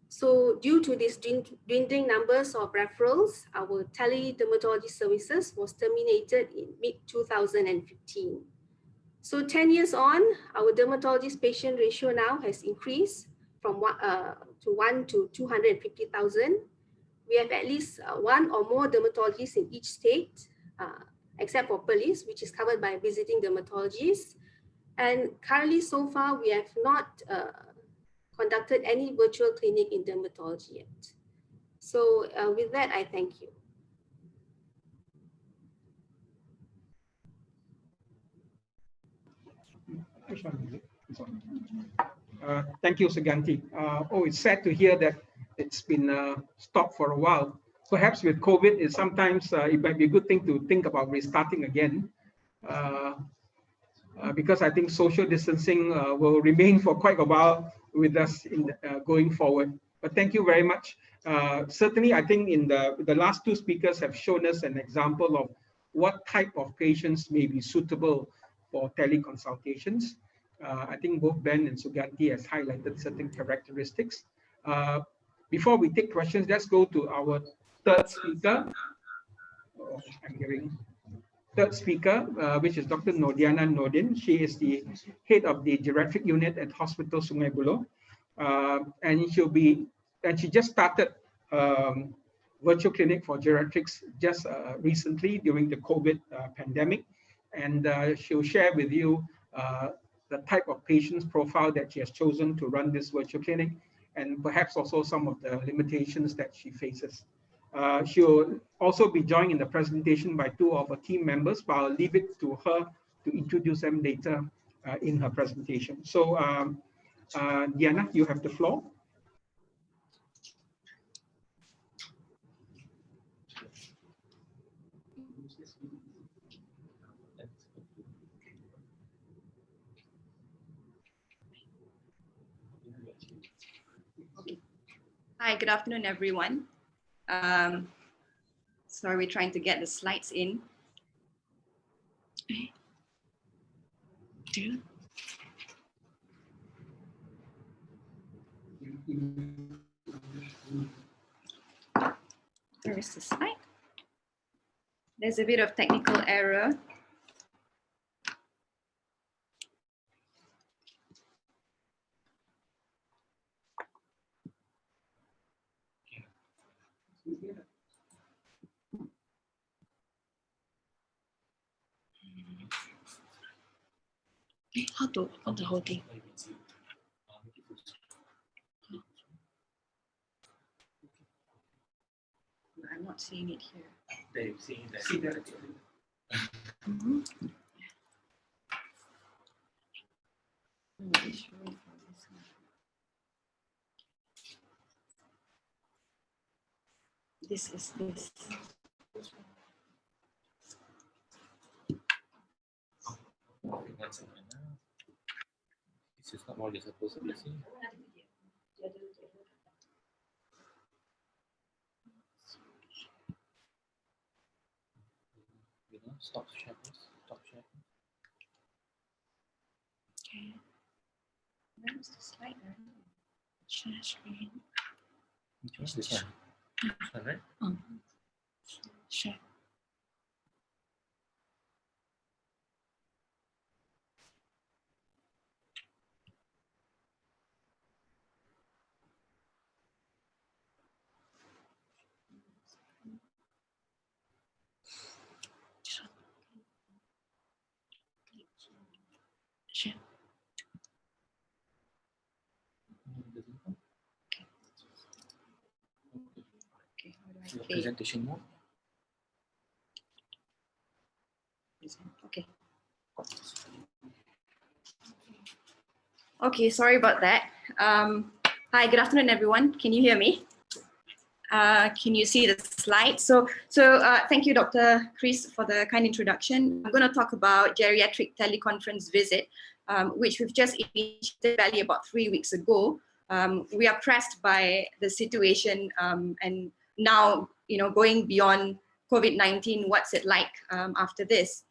So due to these dwindling numbers of referrals, our teledermatology services was terminated in mid-2015. So 10 years on, our dermatologist patient ratio now has increased from 1 to 250,000. We have at least one or more dermatologists in each state, except for police, which is covered by visiting dermatologists. And currently, so far, we have not conducted any virtual clinic in dermatology yet. So with that, I thank you. Thank you, Suganthy. Oh, it's sad to hear that it's been stopped for a while. Perhaps with COVID, sometimes it might be a good thing to think about restarting again, because I think social distancing will remain for quite a while with us in going forward. But thank you very much. Certainly, I think in the last two speakers have shown us an example of what type of patients may be suitable for teleconsultations. I think both Ben and Suganthy has highlighted certain characteristics. Before we take questions, let's go to our third speaker. Oh, I'm hearing third speaker, which is Dr.Nordiana Nordin. She is the head of the geriatric unit at Hospital Sungai Buloh, and she just started virtual clinic for geriatrics just recently during the COVID pandemic, and she'll share with you the type of patient's profile that she has chosen to run this virtual clinic, and perhaps also some of the limitations that she faces. She'll also be joined in the presentation by two of her team members, but I'll leave it to her to introduce them later in her presentation. So Diana, you have the floor. Hi, good afternoon, everyone. Sorry, we're trying to get the slides in. Where is the slide? There's a bit of technical error. How to on the whole thing? I'm not seeing it here. They've seen that. Mm-hmm. This is this. This is not what you're supposed to be seeing. Stop sharing. Stop sharing. Okay. Where's the slide? Share screen. Which one? This one. This one, right? Share. Share. Okay, how do I presentation mode. Okay. Okay, sorry about that. Hi, good afternoon, everyone. Can you hear me? Can you see the slide? So thank you, Dr. Chris, for the kind introduction. I'm going to talk about geriatric teleconference visit, which we've just initiated barely about 3 weeks ago. We are pressed by the situation, and now, going beyond COVID-19, what's it like after this?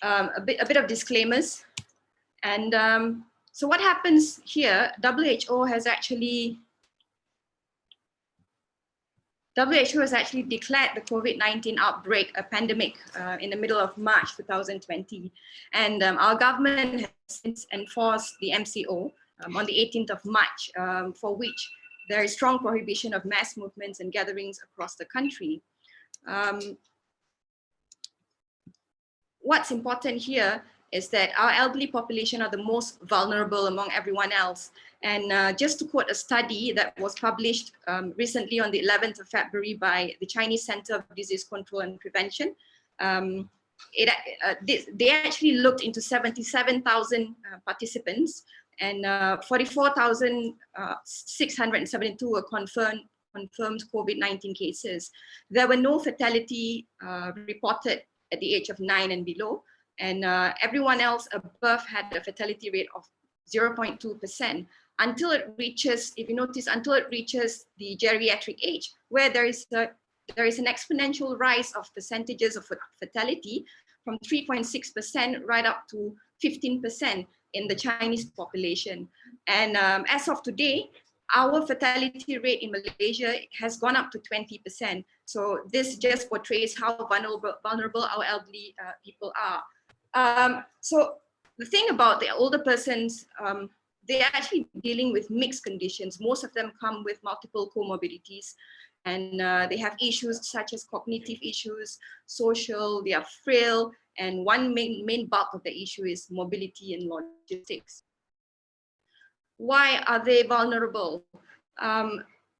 a bit of disclaimers. And so what happens here, WHO has actually declared the COVID-19 outbreak a pandemic in the middle of March 2020. And our government has since enforced the MCO on the 18th of March, for which there is strong prohibition of mass movements and gatherings across the country. What's important here is that our elderly population are the most vulnerable among everyone else. And just to quote a study that was published recently on the 11th of February by the Chinese Center of Disease Control and Prevention, they actually looked into 77,000 participants, and 44,672 were confirmed COVID-19 cases. There were no fatality reported at the age of 9 and below, and everyone else above had a fatality rate of 0.2% until it reaches, if you notice, until it reaches the geriatric age, where there is an exponential rise of percentages of fatality from 3.6% right up to 15% in the Chinese population. And as of today, our fatality rate in Malaysia has gone up to 20%. So this just portrays how vulnerable our elderly people are. So the thing about the older persons, they're actually dealing with mixed conditions. Most of them come with multiple comorbidities, and they have issues such as cognitive issues, social, they are frail, and one main bulk of the issue is mobility and logistics. Why are they vulnerable?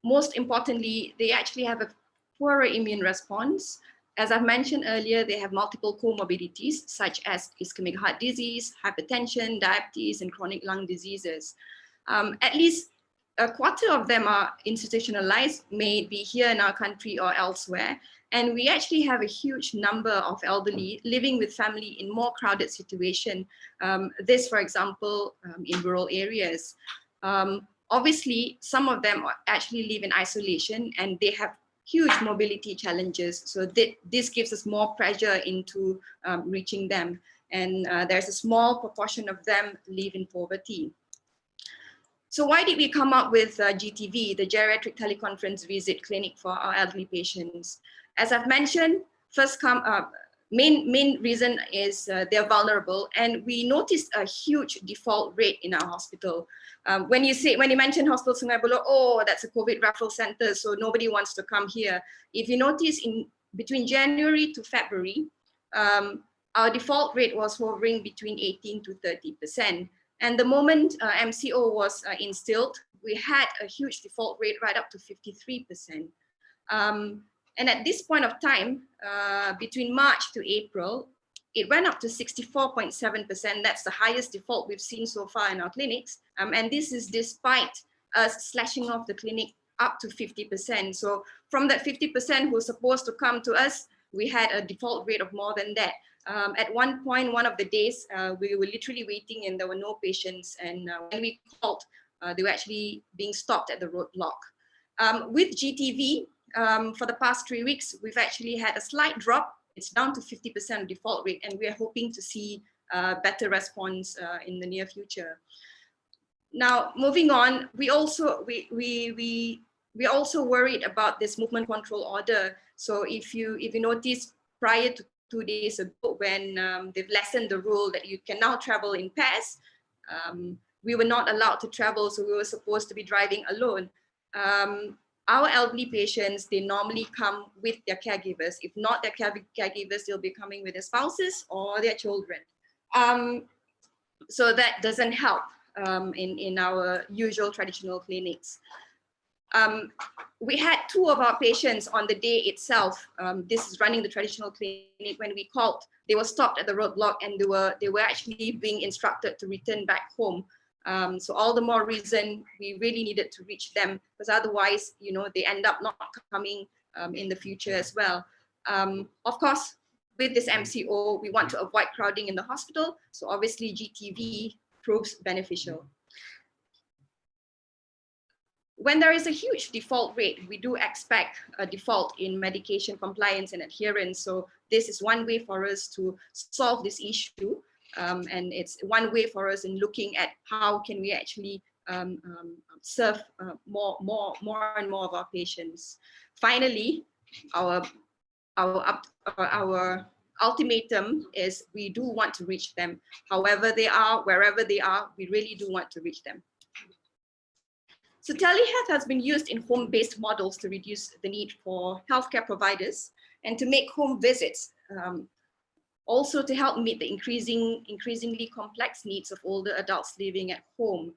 Most importantly, they actually have a poorer immune response. As I've mentioned earlier, they have multiple comorbidities such as ischemic heart disease, hypertension, diabetes, and chronic lung diseases. At least a quarter of them are institutionalized, may it be here in our country or elsewhere. And we actually have a huge number of elderly living with family in more crowded situation. This, for example, in rural areas. Obviously, some of them actually live in isolation and they have huge mobility challenges. So this gives us more pressure into reaching them. And there's a small proportion of them live in poverty. So why did we come up with GTV, the Geriatric Teleconference Visit Clinic for our elderly patients? As I've mentioned, main reason is they're vulnerable, and we noticed a huge default rate in our hospital. When you mention Hospital Sungai Buloh, oh, that's a COVID referral center, so nobody wants to come here. If you notice, between January to February, our default rate was hovering between 18 to 30%. And the moment MCO was instilled, we had a huge default rate right up to 53%. And at this point of time, between March to April, it went up to 64.7%. That's the highest default we've seen so far in our clinics. And this is despite us slashing off the clinic up to 50%. So from that 50% who was supposed to come to us, we had a default rate of more than that. At one point, one of the days, we were literally waiting and there were no patients. And when we called, they were actually being stopped at the roadblock. With GTV, for the past 3 weeks, we've actually had a slight drop. It's down to 50% default rate, and we are hoping to see better response in the near future. Now, moving on, we also worried about this movement control order. So if you notice, prior to 2 days ago, when they've lessened the rule that you can now travel in pairs, we were not allowed to travel, so we were supposed to be driving alone. Our elderly patients, they normally come with their caregivers. If not their caregivers, they'll be coming with their spouses or their children. So that doesn't help in our usual traditional clinics. We had 2 of our patients on the day itself. This is running the traditional clinic. When we called, they were stopped at the roadblock and they were actually being instructed to return back home. So all the more reason we really needed to reach them, because otherwise, they end up not coming in the future as well. Of course, with this MCO, we want to avoid crowding in the hospital. So obviously GTV proves beneficial. When there is a huge default rate, we do expect a default in medication compliance and adherence. So this is one way for us to solve this issue. And it's one way for us in looking at how can we actually serve more and more of our patients. Finally, our ultimatum is we do want to reach them. However they are, wherever they are, we really do want to reach them. So telehealth has been used in home-based models to reduce the need for healthcare providers and to make home visits, also to help meet the increasingly complex needs of older adults living at home.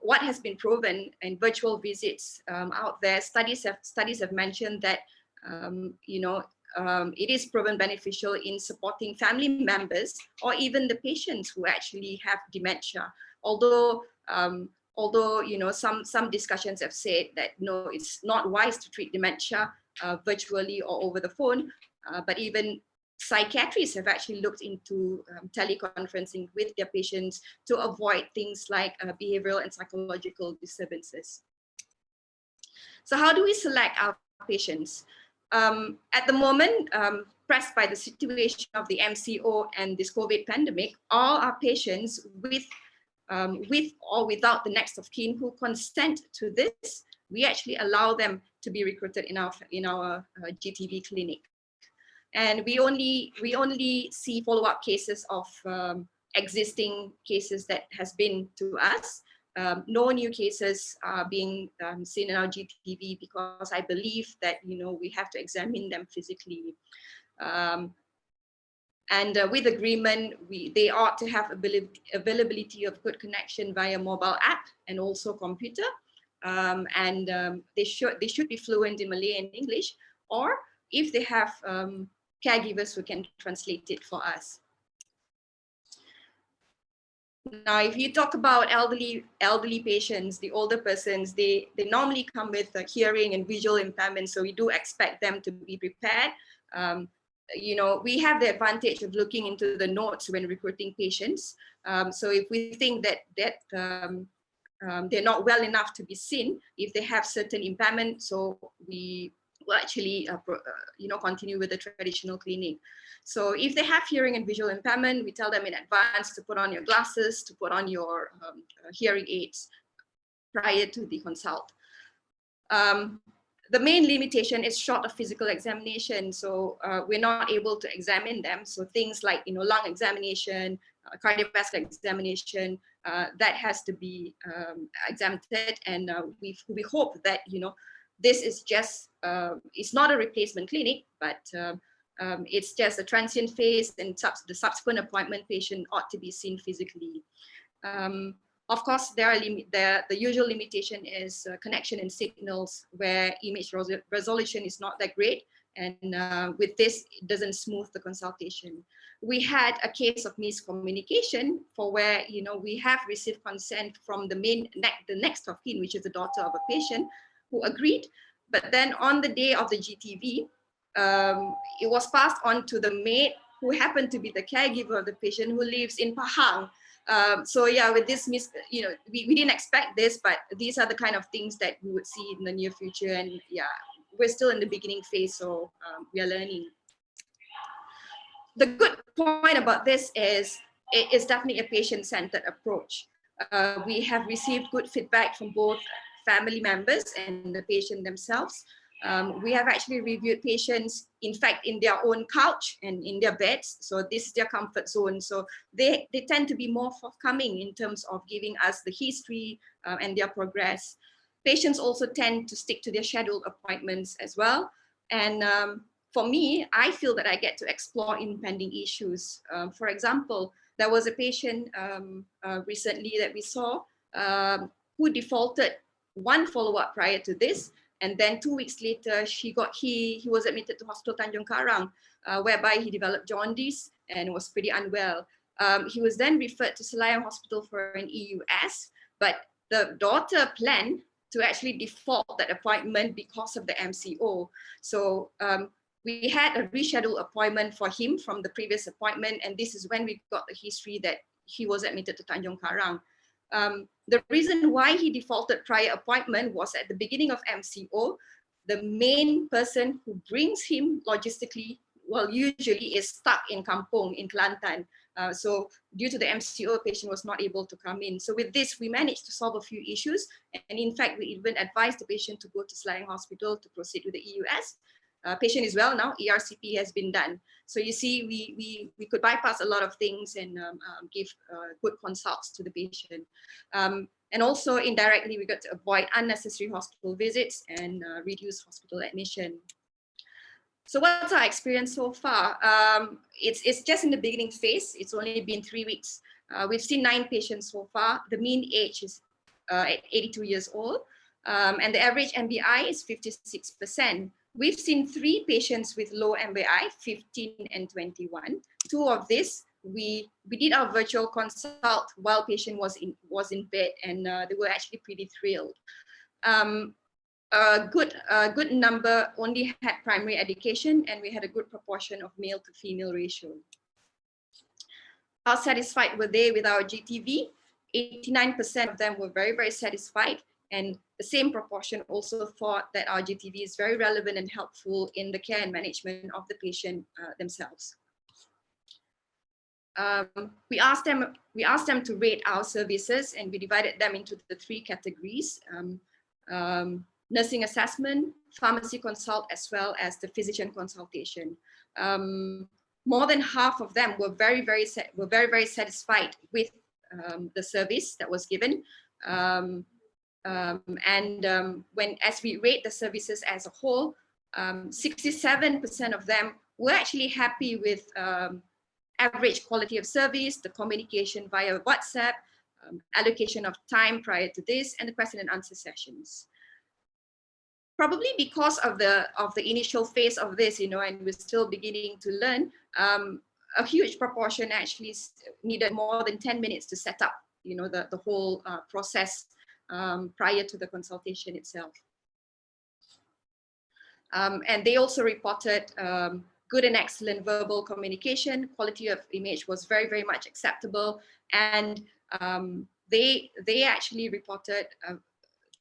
What has been proven in virtual visits out there, studies have mentioned that it is proven beneficial in supporting family members or even the patients who actually have dementia. Although some discussions have said that no, it's not wise to treat dementia virtually or over the phone, but even psychiatrists have actually looked into teleconferencing with their patients to avoid things like behavioral and psychological disturbances. So how do we select our patients? At the moment, pressed by the situation of the MCO and this COVID pandemic, all our patients with or without the next of kin who consent to this, we actually allow them to be recruited in our GTV clinic. And we only see follow-up cases of existing cases that has been to us. No new cases are being seen in our GTV because I believe that we have to examine them physically. And with agreement, they ought to have availability of good connection via mobile app and also computer. They should be fluent in Malay and English, or if they have caregivers who can translate it for us. Now, if you talk about elderly patients, the older persons, they normally come with a hearing and visual impairment, so we do expect them to be prepared. We have the advantage of looking into the notes when recruiting patients. So if we think that they're not well enough to be seen, if they have certain impairment, so we will actually continue with the traditional clinic. So if they have hearing and visual impairment, we tell them in advance to put on your glasses, to put on your hearing aids prior to the consult. The main limitation is short of physical examination, so we're not able to examine them. So things like lung examination, cardiovascular examination, that has to be exempted, and we hope that this is just it's not a replacement clinic, but it's just a transient phase, and the subsequent appointment patient ought to be seen physically. Of course, the usual limitation is connection and signals, where image resolution is not that great, and with this, it doesn't smooth the consultation. We had a case of miscommunication for where we have received consent from the next of kin, which is the daughter of a patient, who agreed, but then on the day of the GTV, it was passed on to the maid, who happened to be the caregiver of the patient, who lives in Pahang. So yeah, with this, we didn't expect this, but these are the kind of things that we would see in the near future. And yeah, we're still in the beginning phase, so we are learning. The good point about this is it is definitely a patient-centered approach. We have received good feedback from both family members and the patient themselves. We have actually reviewed patients, in fact, in their own couch and in their beds. So this is their comfort zone. So they tend to be more forthcoming in terms of giving us the history and their progress. Patients also tend to stick to their scheduled appointments as well. And for me, I feel that I get to explore impending issues. For example, there was a patient recently that we saw who defaulted one follow-up prior to this. And then 2 weeks later, he was admitted to Hospital Tanjung Karang, whereby he developed jaundice and was pretty unwell. He was then referred to Selayang Hospital for an EUS, but the daughter planned to actually default that appointment because of the MCO. So we had a rescheduled appointment for him from the previous appointment, and this is when we got the history that he was admitted to Tanjung Karang. The reason why he defaulted prior appointment was at the beginning of MCO, the main person who brings him logistically usually is stuck in Kampung, in Kelantan. So due to the MCO, patient was not able to come in. So with this, we managed to solve a few issues. And in fact, we even advised the patient to go to Selayang Hospital to proceed with the EUS. Patient is well now, ERCP has been done. So you see, we could bypass a lot of things and give good consults to the patient. And also indirectly, we got to avoid unnecessary hospital visits and reduce hospital admission. So what's our experience so far? It's just in the beginning phase. It's only been 3 weeks. We've seen 9 patients so far. The mean age is at 82 years old. And the average MBI is 56%. We've seen 3 patients with low MBI, 15 and 21. 2 of this, we did our virtual consult while patient was in bed, and they were actually pretty thrilled. A good number only had primary education, and we had a good proportion of male to female ratio. How satisfied were they with our GTV? 89% of them were very, very satisfied, and the same proportion also thought that our GTV is very relevant and helpful in the care and management of the patient themselves. We asked them to rate our services, and we divided them into the 3 categories. Nursing assessment, pharmacy consult, as well as the physician consultation. More than half of them were very, very satisfied with the service that was given. As we rate the services as a whole, 67% of them were actually happy with average quality of service, the communication via WhatsApp, allocation of time prior to this, and the question and answer sessions. Probably because of the initial phase of this, and we're still beginning to learn, a huge proportion actually needed more than 10 minutes to set up, the whole process prior to the consultation itself. And they also reported good and excellent verbal communication. Quality of image was very, very much acceptable, and they actually reported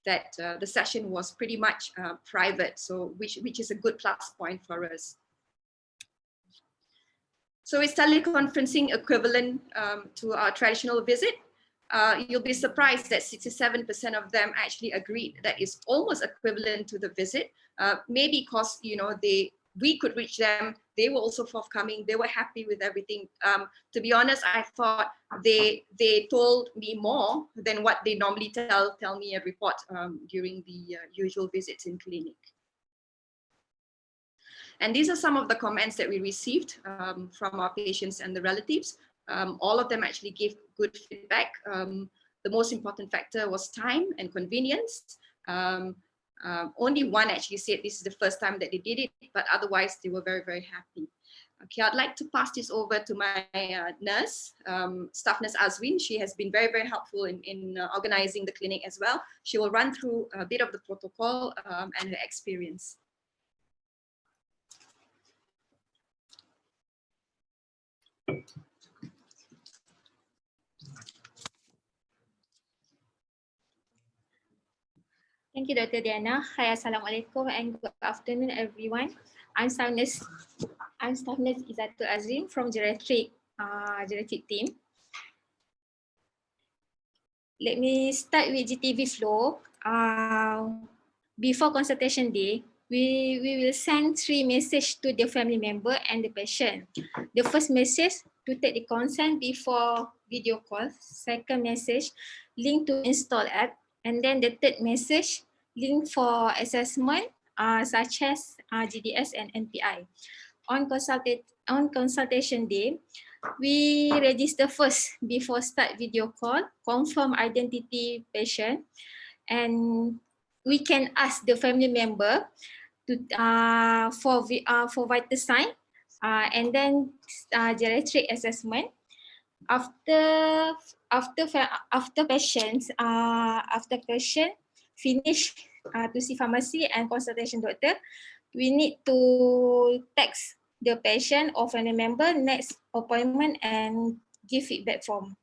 that the session was pretty much private, so which is a good plus point for us. So is teleconferencing equivalent to our traditional visit? You'll be surprised that 67% of them actually agreed that it's almost equivalent to the visit. Maybe because we could reach them, they were also forthcoming, they were happy with everything. To be honest, I thought they told me more than what they normally tell me a report during the usual visits in clinic. And these are some of the comments that we received from our patients and the relatives. All of them actually gave good feedback. The most important factor was time and convenience. Only one actually said this is the first time that they did it, but otherwise they were very, very happy. Okay, I'd like to pass this over to my nurse, staff nurse Azwin. She has been very, very helpful in organizing the clinic as well. She will run through a bit of the protocol and her experience. Thank you, Dr. Diana. Hi, Assalamualaikum, and good afternoon, everyone. I'm staff nurse Izatul Azim from geriatric team. Let me start with GTV flow. Before consultation day, we will send 3 messages to the family member and the patient. The first message, to take the consent before video call. Second message, link to install app. And then the third message, link for assessment such as GDS and NPI. On consultation day, we register first before start video call, confirm identity patient, and we can ask the family member to for vital sign, and then geriatric assessment. After patient finish to see pharmacy and consultation doctor, we need to text the patient or family member next appointment and give feedback form.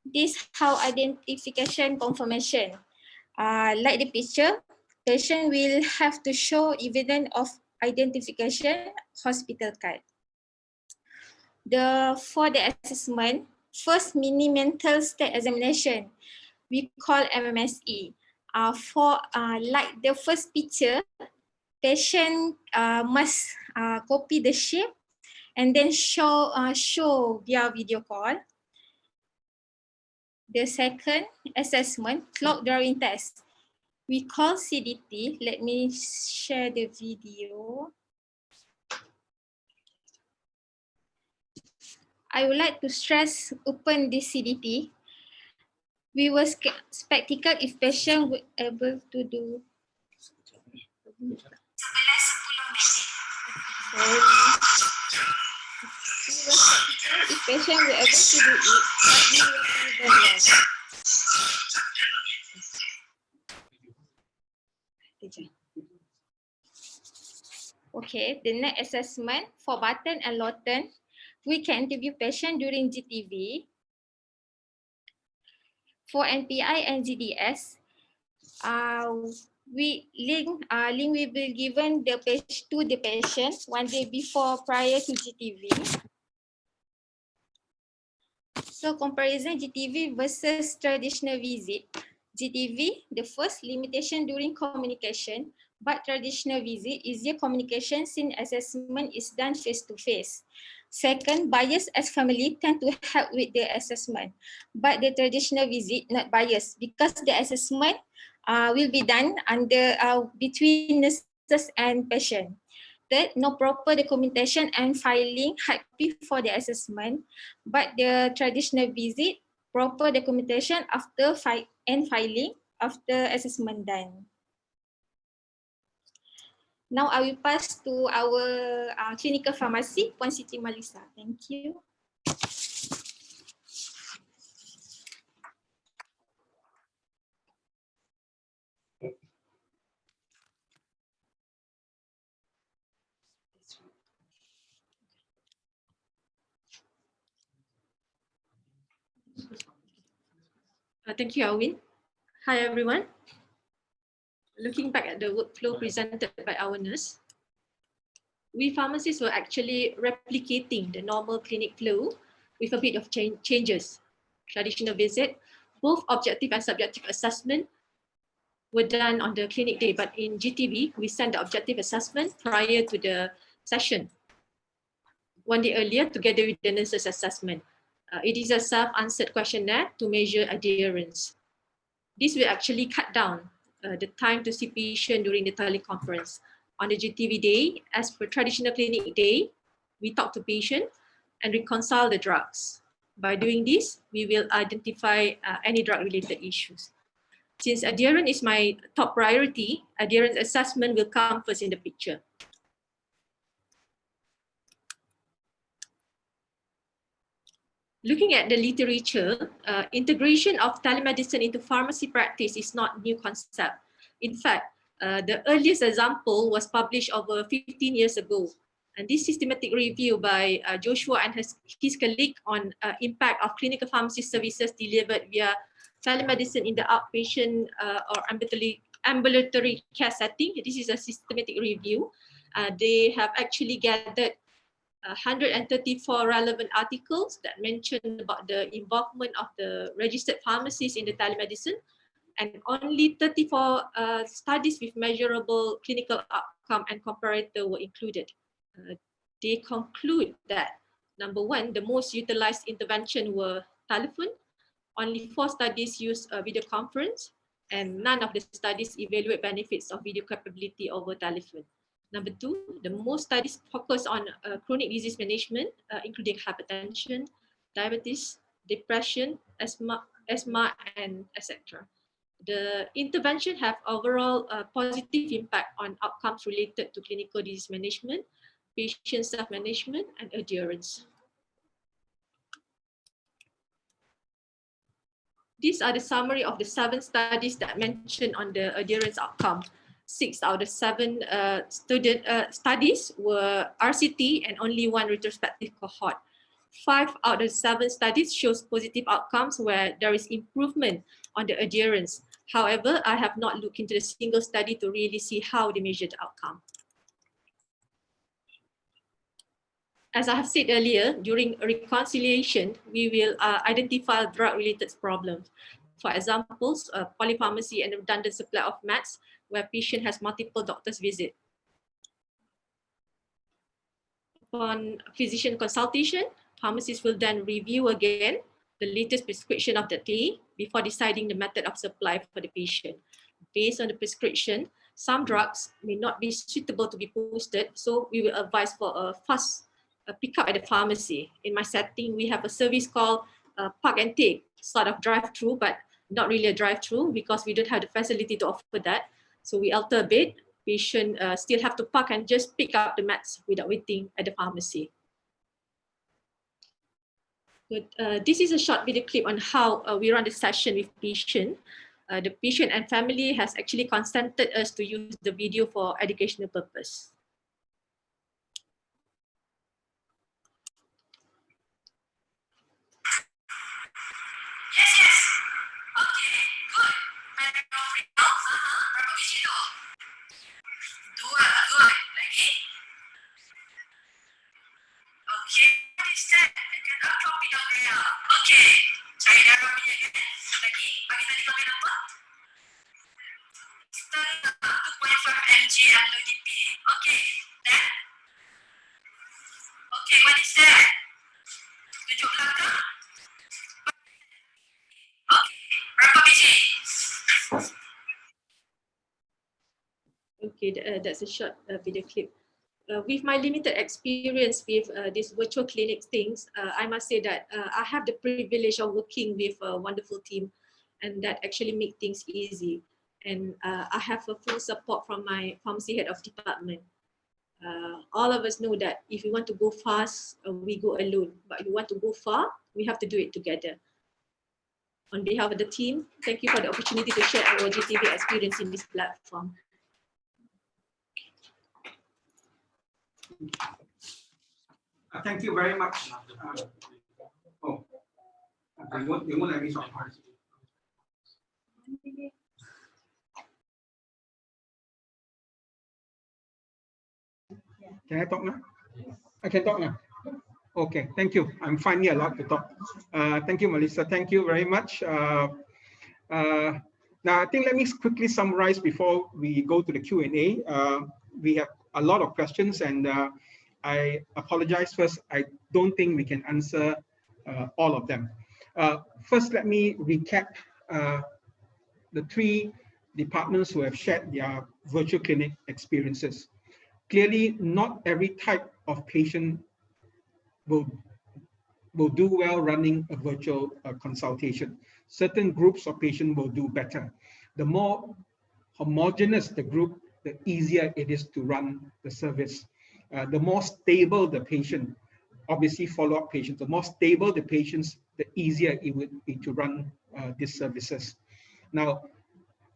This how identification confirmation. Like the picture, patient will have to show evidence of identification, hospital card. For the assessment, first mini mental state examination, we call MMSE. Like the first picture, patient must copy the shape and then show via video call. The second assessment, clock drawing test, we call CDT. Let me share the video. I would like to stress upon this CDT. We were skeptical if patient were able to do. If patient were able to do it, but we were proven wrong. Okay, the next assessment for Barton and Lawton, we can interview patient during GTV. For NPI and GDS, link will be given the page to the patient 1 day before prior to GTV. So comparison GTV versus traditional visit. GTV, the first limitation during communication, but traditional visit, easier communication since assessment is done face-to-face. Second, bias as family tend to help with the assessment, but the traditional visit not biased because the assessment will be done between nurses and patient. Third, no proper documentation and filing happy for the assessment, but the traditional visit, proper documentation after filing after assessment done. Now I will pass to our clinical pharmacy, Puan Siti Malisa. Thank you. Thank you, Alwin. Hi, everyone. Looking back at the workflow presented by our nurse, we pharmacists were actually replicating the normal clinic flow with a bit of changes. Traditional visit, both objective and subjective assessment were done on the clinic day, but in GTV, we sent the objective assessment prior to the session 1 day earlier together with the nurse's assessment. It is a self-answered questionnaire to measure adherence. This will actually cut down the time to see patient during the teleconference. On the GTV day, as per traditional clinic day, we talk to patient and reconcile the drugs. By doing this, we will identify any drug-related issues. Since adherence is my top priority, adherence assessment will come first in the picture. Looking at the literature, integration of telemedicine into pharmacy practice is not a new concept. In fact, the earliest example was published over 15 years ago. And this systematic review by Joshua and his colleague on impact of clinical pharmacy services delivered via telemedicine in the outpatient or ambulatory care setting. This is a systematic review. They have actually gathered 134 relevant articles that mention about the involvement of the registered pharmacists in the telemedicine, and only 34 studies with measurable clinical outcome and comparator were included. They conclude that, number one, the most utilized intervention were telephone. Only 4 studies used video conference, and none of the studies evaluate benefits of video capability over telephone. Number 2, the most studies focus on chronic disease management, including hypertension, diabetes, depression, asthma, and etc. The intervention have overall positive impact on outcomes related to clinical disease management, patient self-management, and adherence. These are the summary of the 7 studies that mentioned on the adherence outcome. 6 out of 7 studies were RCT and only 1 retrospective cohort. 5 out of 7 studies shows positive outcomes where there is improvement on the adherence. However, I have not looked into a single study to really see how they measure the outcome. as I have said earlier, during reconciliation, we will identify drug-related problems. For example, polypharmacy and redundant supply of meds, where patient has multiple doctors visit. Upon physician consultation, pharmacists will then review again the latest prescription of the day before deciding the method of supply for the patient. Based on the prescription, some drugs may not be suitable to be posted, so we will advise for a fast pick up at the pharmacy. In my setting, we have a service called park and take, sort of drive-through, but not really a drive-through because we don't have the facility to offer that. So we alter a bit. Patient still have to park and just pick up the meds without waiting at the pharmacy. But, this is a short video clip on how we run the session with patient. The patient and family has actually consented us to use the video for educational purpose. Okay, that's a short video clip. With my limited experience with these virtual clinic things, I must say that I have the privilege of working with a wonderful team, and that actually make things easy. And I have a full support from my pharmacy head of department. All of us know that if we want to go fast, we go alone. But if we want to go far, we have to do it together. On behalf of the team, thank you for the opportunity to share our GTV experience in this platform. Thank you very much. You won't let me talk. Can I talk now? I can talk now. Okay, thank you. I'm finally allowed to talk. Thank you, Melissa. Thank you very much. Now, I think let me quickly summarize before we go to the Q&A. We have a lot of questions, and I apologize first. I don't think we can answer all of them. First, let me recap the 3 departments who have shared their virtual clinic experiences. Clearly, not every type of patient will do well running a virtual consultation. Certain groups of patients will do better. The more homogeneous the group, the easier it is to run the service. The more stable the patient, obviously follow-up patients, the more stable the patients, the easier it would be to run these services. Now,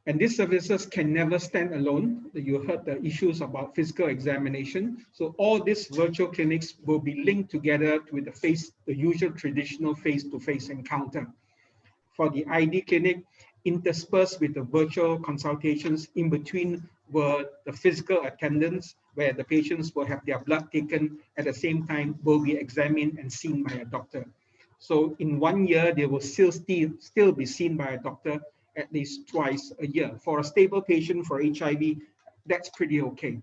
and these services can never stand alone. You heard the issues about physical examination. So all these virtual clinics will be linked together with the usual traditional face-to-face encounter. For the ID clinic, interspersed with the virtual consultations, in between were the physical attendance, where the patients will have their blood taken at the same time, will be examined and seen by a doctor. So in 1 year, they will still be seen by a doctor at least twice a year. For a stable patient for HIV, that's pretty okay.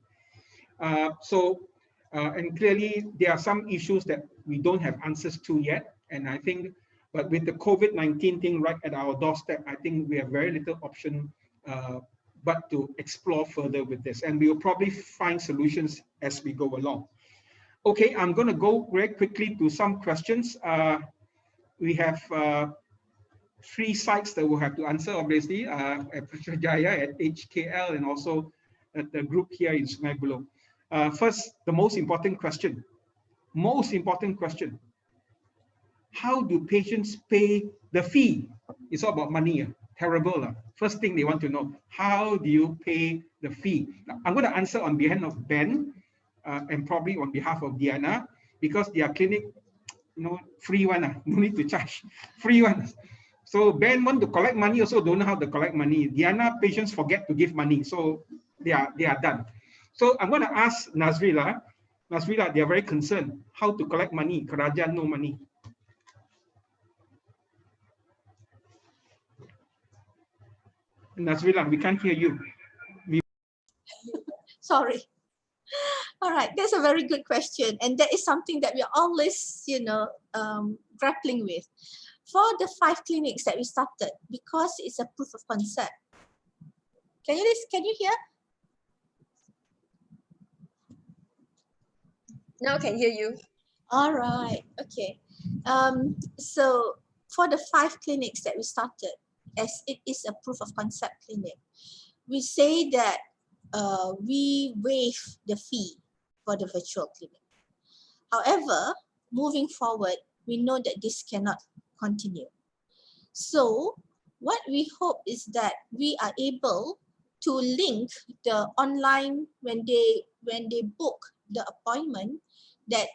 And clearly there are some issues that we don't have answers to yet. And I think, but with the COVID-19 thing right at our doorstep, I think we have very little option but to explore further with this. And we will probably find solutions as we go along. Okay, I'm going to go very quickly to some questions. We have 3 sites that we'll have to answer, obviously, at Putrajaya, at HKL, and also at the group here in Sungai Buloh. First, the most important question. How do patients pay the fee? It's all about money. Terrible. First thing they want to know, how do you pay the fee? Now, I'm going to answer on behalf of Ben and probably on behalf of Diana, because their clinic, free one, no need to charge, free one. So Ben want to collect money, also don't know how to collect money. Diana, patients forget to give money, so they are done. So I'm going to ask Nazrila, Nazrila, they are very concerned. How to collect money? Kerajaan no money. Nazrila, we can't hear you. Sorry. All right, that's a very good question, and that is something that we are always, grappling with. For the 5 clinics that we started, because it's a proof of concept. Can you hear? Now I can hear you. All right, okay. So for the 5 clinics that we started, as it is a proof of concept clinic, we say that we waive the fee for the virtual clinic. However, moving forward, we know that this cannot continue. So what we hope is that we are able to link the online, when they book the appointment, that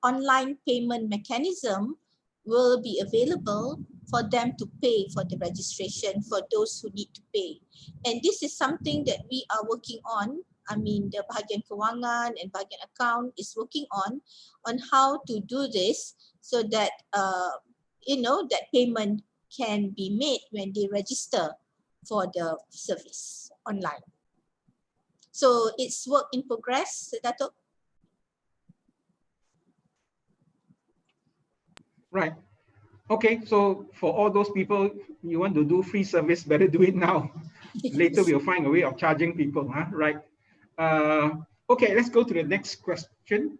online payment mechanism will be available for them to pay for the registration for those who need to pay. And this is something that we are working on. I mean, the bahagian kewangan and bahagian account is working on how to do this so that that payment can be made when they register for the service online. So it's work in progress, Datuk. Right. Okay, so for all those people, you want to do free service, better do it now. Later we'll find a way of charging people, huh? Right. Okay, let's go to the next question.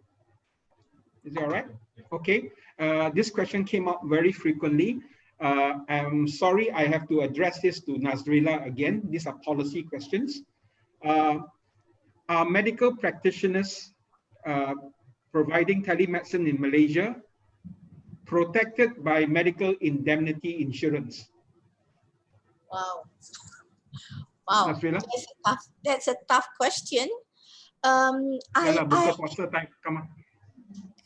Is that all right? Okay. This question came up very frequently. I'm sorry, I have to address this to Nazrila again. These are policy questions. Are medical practitioners providing telemedicine in Malaysia protected by medical indemnity insurance? Wow. Wow. That's a tough question. Buka puasa time. Come on.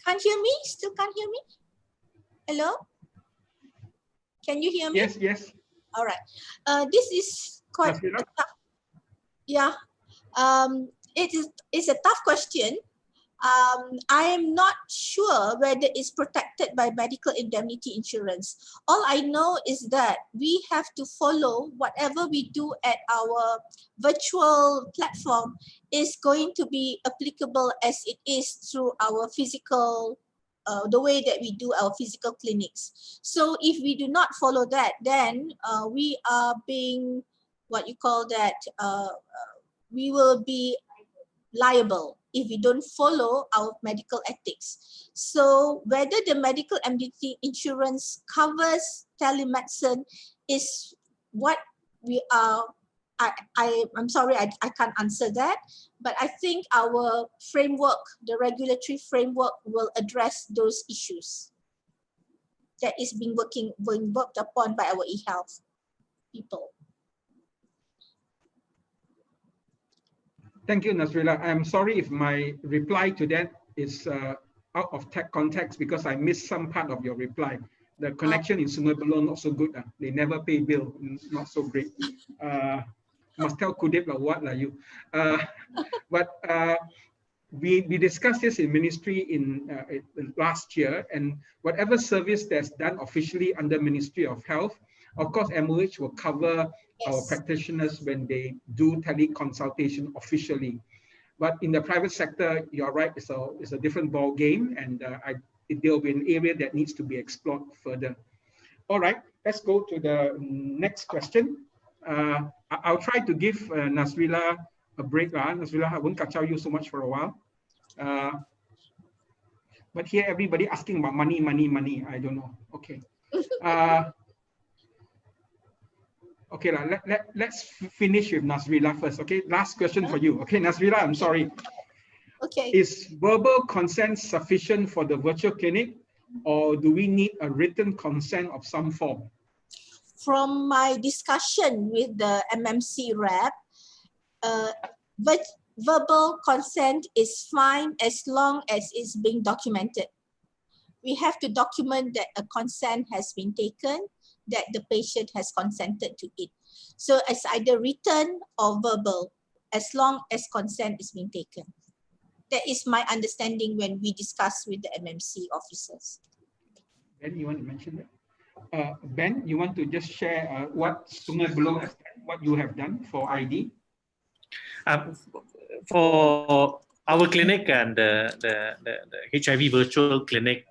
Can't hear me? Still can't hear me? Hello? Can you hear me? Yes, yes. All right. This is quite tough. Yeah. It's a tough question. I am not sure whether it's protected by medical indemnity insurance. All I know is that we have to follow whatever we do at our virtual platform is going to be applicable as it is through our physical, the way that we do our physical clinics. So if we do not follow that, then we are being, what you call that, we will be liable if we don't follow our medical ethics. So whether the medical indemnity insurance covers telemedicine is what we are, I'm sorry, I can't answer that, but I think our framework, the regulatory framework, will address those issues that is being worked upon by our e-health people. Thank you, Nazrila. I'm sorry if my reply to that is out of context because I missed some part of your reply. The connection in Sungai Buloh not so good. They never pay bill, not so great. Must tell Kudip what you. But we discussed this in ministry in last year, and whatever service that's done officially under Ministry of Health, of course, MOH will cover our practitioners when they do teleconsultation officially. But in the private sector, you're right, it's a different ball game, and there will be an area that needs to be explored further. All right, let's go to the next question. I'll try to give Nazrila a break. Nazrila, I won't kacau you so much for a while. But here everybody asking about money, money, money. I don't know. Okay. Okay, let's finish with Nazrila first. Okay, last question for you. Okay, Nazrila, I'm sorry. Okay. Is verbal consent sufficient for the virtual clinic, or do we need a written consent of some form? From my discussion with the MMC rep, verbal consent is fine as long as it's being documented. We have to document that a consent has been taken, that the patient has consented to it. So it's either written or verbal, as long as consent is being taken. That is my understanding when we discuss with the MMC officers. Ben, you want to mention that? Ben, you want to just share what Sungai Buloh has done, what you have done for ID? For our clinic and the HIV virtual clinic,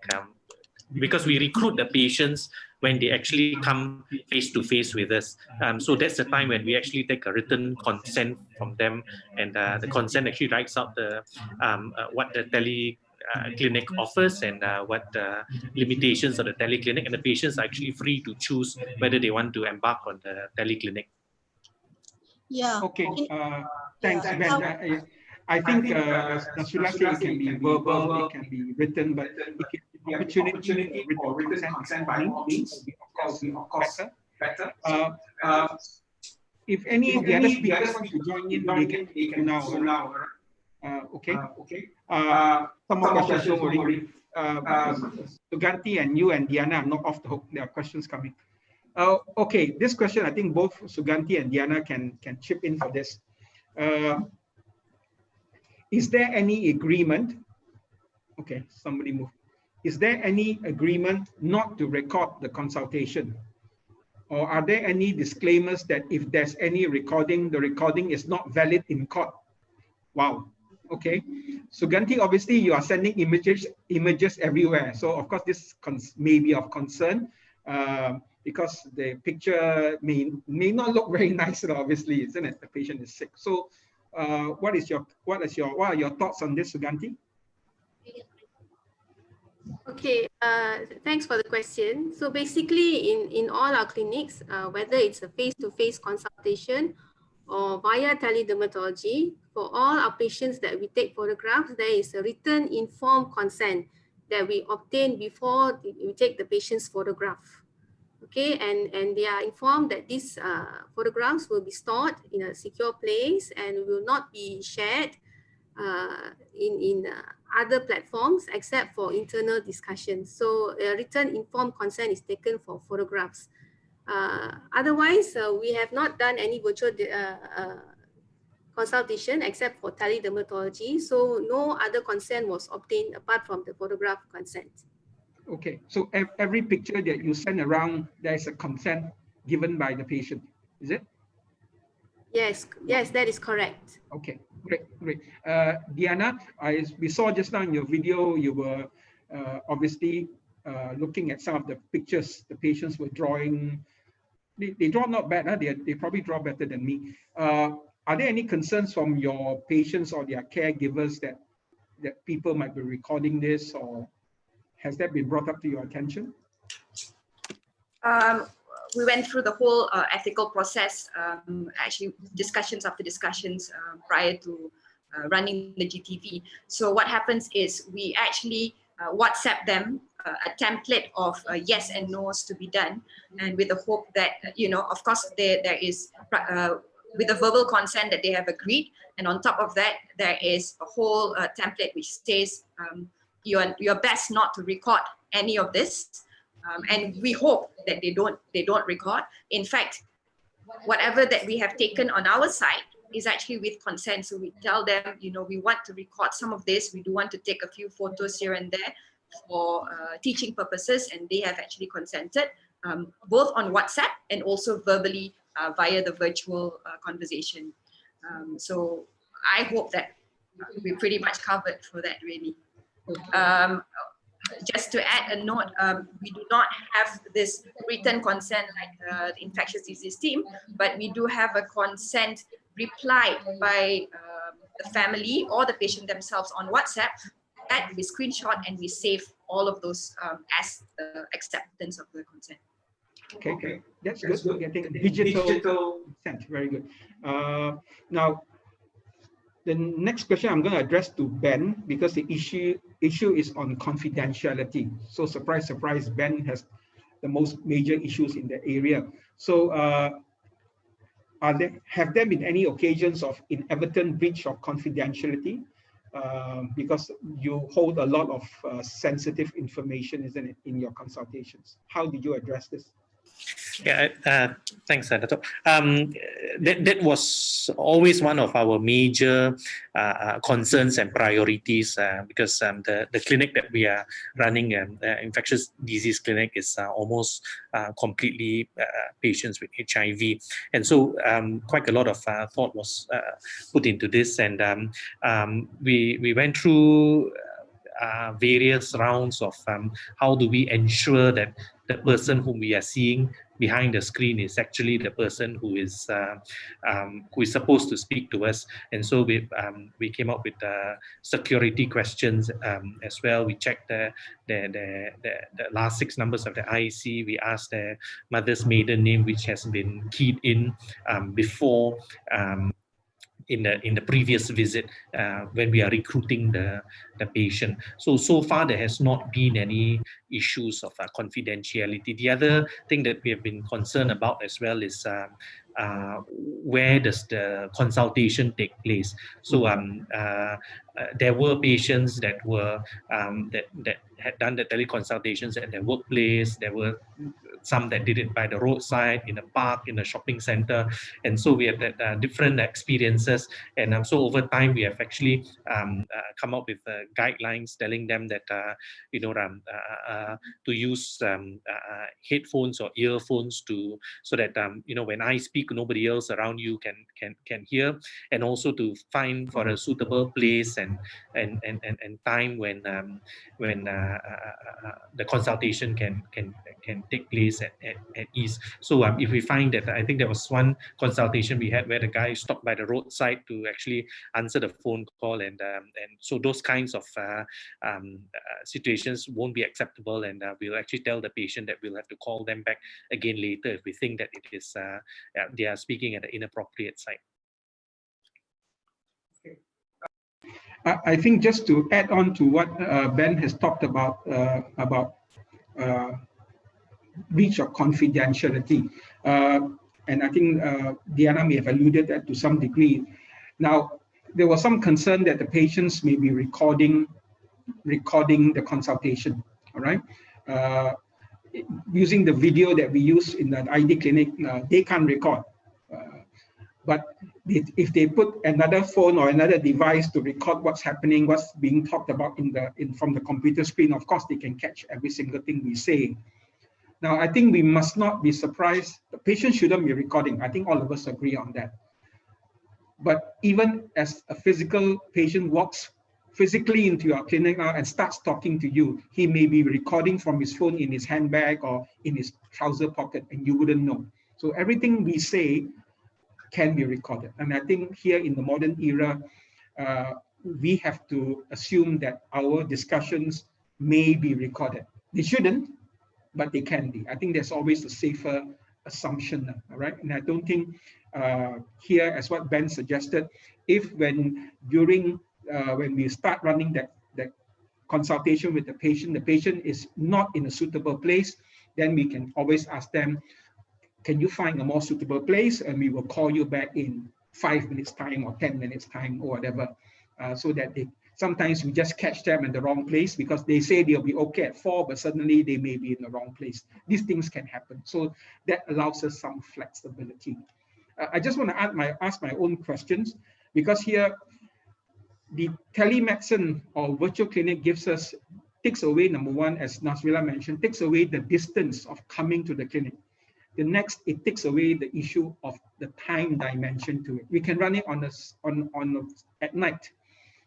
because we recruit the patients when they actually come face to face with us. So that's the time when we actually take a written consent from them, and the consent actually writes out the what the clinic offers and what limitations of the teleclinic, and the patients are actually free to choose whether they want to embark on the teleclinic. Yeah. Okay. Thanks, Ben. I think Nasrila said it can be verbal, it can be written, but if you have the opportunity for written consent is fine. It will be, of course, better. If any of the other speakers want to join in, they can now. Okay. Some more questions, don't worry. Suganthy and you and Diana are not off the hook. There are questions coming. Okay, this question, I think both Suganthy and Diana can chip in for this. Is there any agreement? Okay, somebody move. Is there any agreement not to record the consultation? Or are there any disclaimers that if there's any recording, the recording is not valid in court? Wow. Okay. Suganthy, obviously you are sending images everywhere. So of course this may be of concern because the picture may not look very nice, obviously, isn't it? The patient is sick. So what are your thoughts on this, Suganthy? Okay, thanks for the question. So basically in all our clinics, whether it's a face-to-face consultation or via teledermatology, for all our patients that we take photographs, there is a written informed consent that we obtain before we take the patient's photograph. Okay, and they are informed that these photographs will be stored in a secure place and will not be shared in other platforms except for internal discussions. So a written informed consent is taken for photographs. Otherwise, we have not done any virtual consultation except for teledermatology. So no other consent was obtained apart from the photograph consent. Okay, so every picture that you send around, there's a consent given by the patient, is it? Yes, that is correct. Okay, great. Diana, we saw just now in your video, you were obviously looking at some of the pictures the patients were drawing. They draw not bad, huh? They probably draw better than me. Are there any concerns from your patients or their caregivers that people might be recording this, or has that been brought up to your attention? We went through the whole ethical process, actually discussions after discussions prior to running the GTV. So what happens is we actually WhatsApp them a template of yes and no's to be done, and with the hope that, of course, there is with a verbal consent that they have agreed, and on top of that, there is a whole template which says you're best not to record any of this. And we hope that they don't record. In fact, whatever that we have taken on our side is actually with consent. So we tell them, we want to record some of this. We do want to take a few photos here and there for teaching purposes, and they have actually consented, both on WhatsApp and also verbally via the virtual conversation. So I hope that we're pretty much covered for that, really. Just to add a note, we do not have this written consent like the infectious disease team, but we do have a consent replied by the family or the patient themselves on WhatsApp that we screenshot and we save all of those as the acceptance of the consent. Okay. That's good. We're getting digital consent. Very good. Now, the next question I'm going to address to Ben, because the issue is on confidentiality. So surprise, surprise, Ben has the most major issues in the area. So have there been any occasions of inadvertent breach of confidentiality? Because you hold a lot of sensitive information, isn't it, in your consultations? How did you address this? Yeah, thanks, Datuk. That was always one of our major concerns and priorities because the clinic that we are running, infectious disease clinic, is almost completely patients with HIV, and so quite a lot of thought was put into this, and we went through various rounds of how do we ensure that the person whom we are seeing behind the screen is actually the person who is supposed to speak to us. And so we came up with security questions as well. We checked the last 6 numbers of the IC. We asked the mother's maiden name, which has been keyed in before in the previous visit when we are recruiting the patient. So far there has not been any issues of confidentiality. The other thing that we have been concerned about as well is where does the consultation take place? So there were patients that were that had done the teleconsultations at their workplace. There were some that did it by the roadside, in a park, in a shopping center, and so we have that different experiences. And so over time, we have actually come up with guidelines telling them that to use headphones or earphones so that when I speak, nobody else around you can hear, and also to find for a suitable place and time when the consultation can take place at ease. So if we find that, I think there was one consultation we had where the guy stopped by the roadside to actually answer the phone call, and so those kinds of situations won't be acceptable, and we'll actually tell the patient that we'll have to call them back again later if we think that it is they are speaking at an inappropriate site. I think just to add on to what Ben has talked about breach of confidentiality, and I think Diana may have alluded that to some degree. Now, there was some concern that the patients may be recording the consultation. All right, using the video that we use in the ID clinic, they can't record. But if they put another phone or another device to record what's happening, what's being talked about from the computer screen, of course they can catch every single thing we say. Now, I think we must not be surprised. The patient shouldn't be recording. I think all of us agree on that. But even as a physical patient walks physically into your clinic now and starts talking to you, he may be recording from his phone in his handbag or in his trouser pocket, and you wouldn't know. So everything we say can be recorded. And I think here in the modern era, we have to assume that our discussions may be recorded. They shouldn't, but they can be. I think there's always a safer assumption, all right? And I don't think here, as what Ben suggested, if when we start running that consultation with the patient is not in a suitable place, then we can always ask them, can you find a more suitable place? And we will call you back in 5 minutes time or 10 minutes time or whatever, so that sometimes we just catch them in the wrong place because they say they'll be okay at 4, but suddenly they may be in the wrong place. These things can happen. So that allows us some flexibility. I just want to ask my own questions, because here the telemedicine or virtual clinic takes away, number one, as Nazrila mentioned, takes away the distance of coming to the clinic. The next, it takes away the issue of the time dimension to it. We can run it at night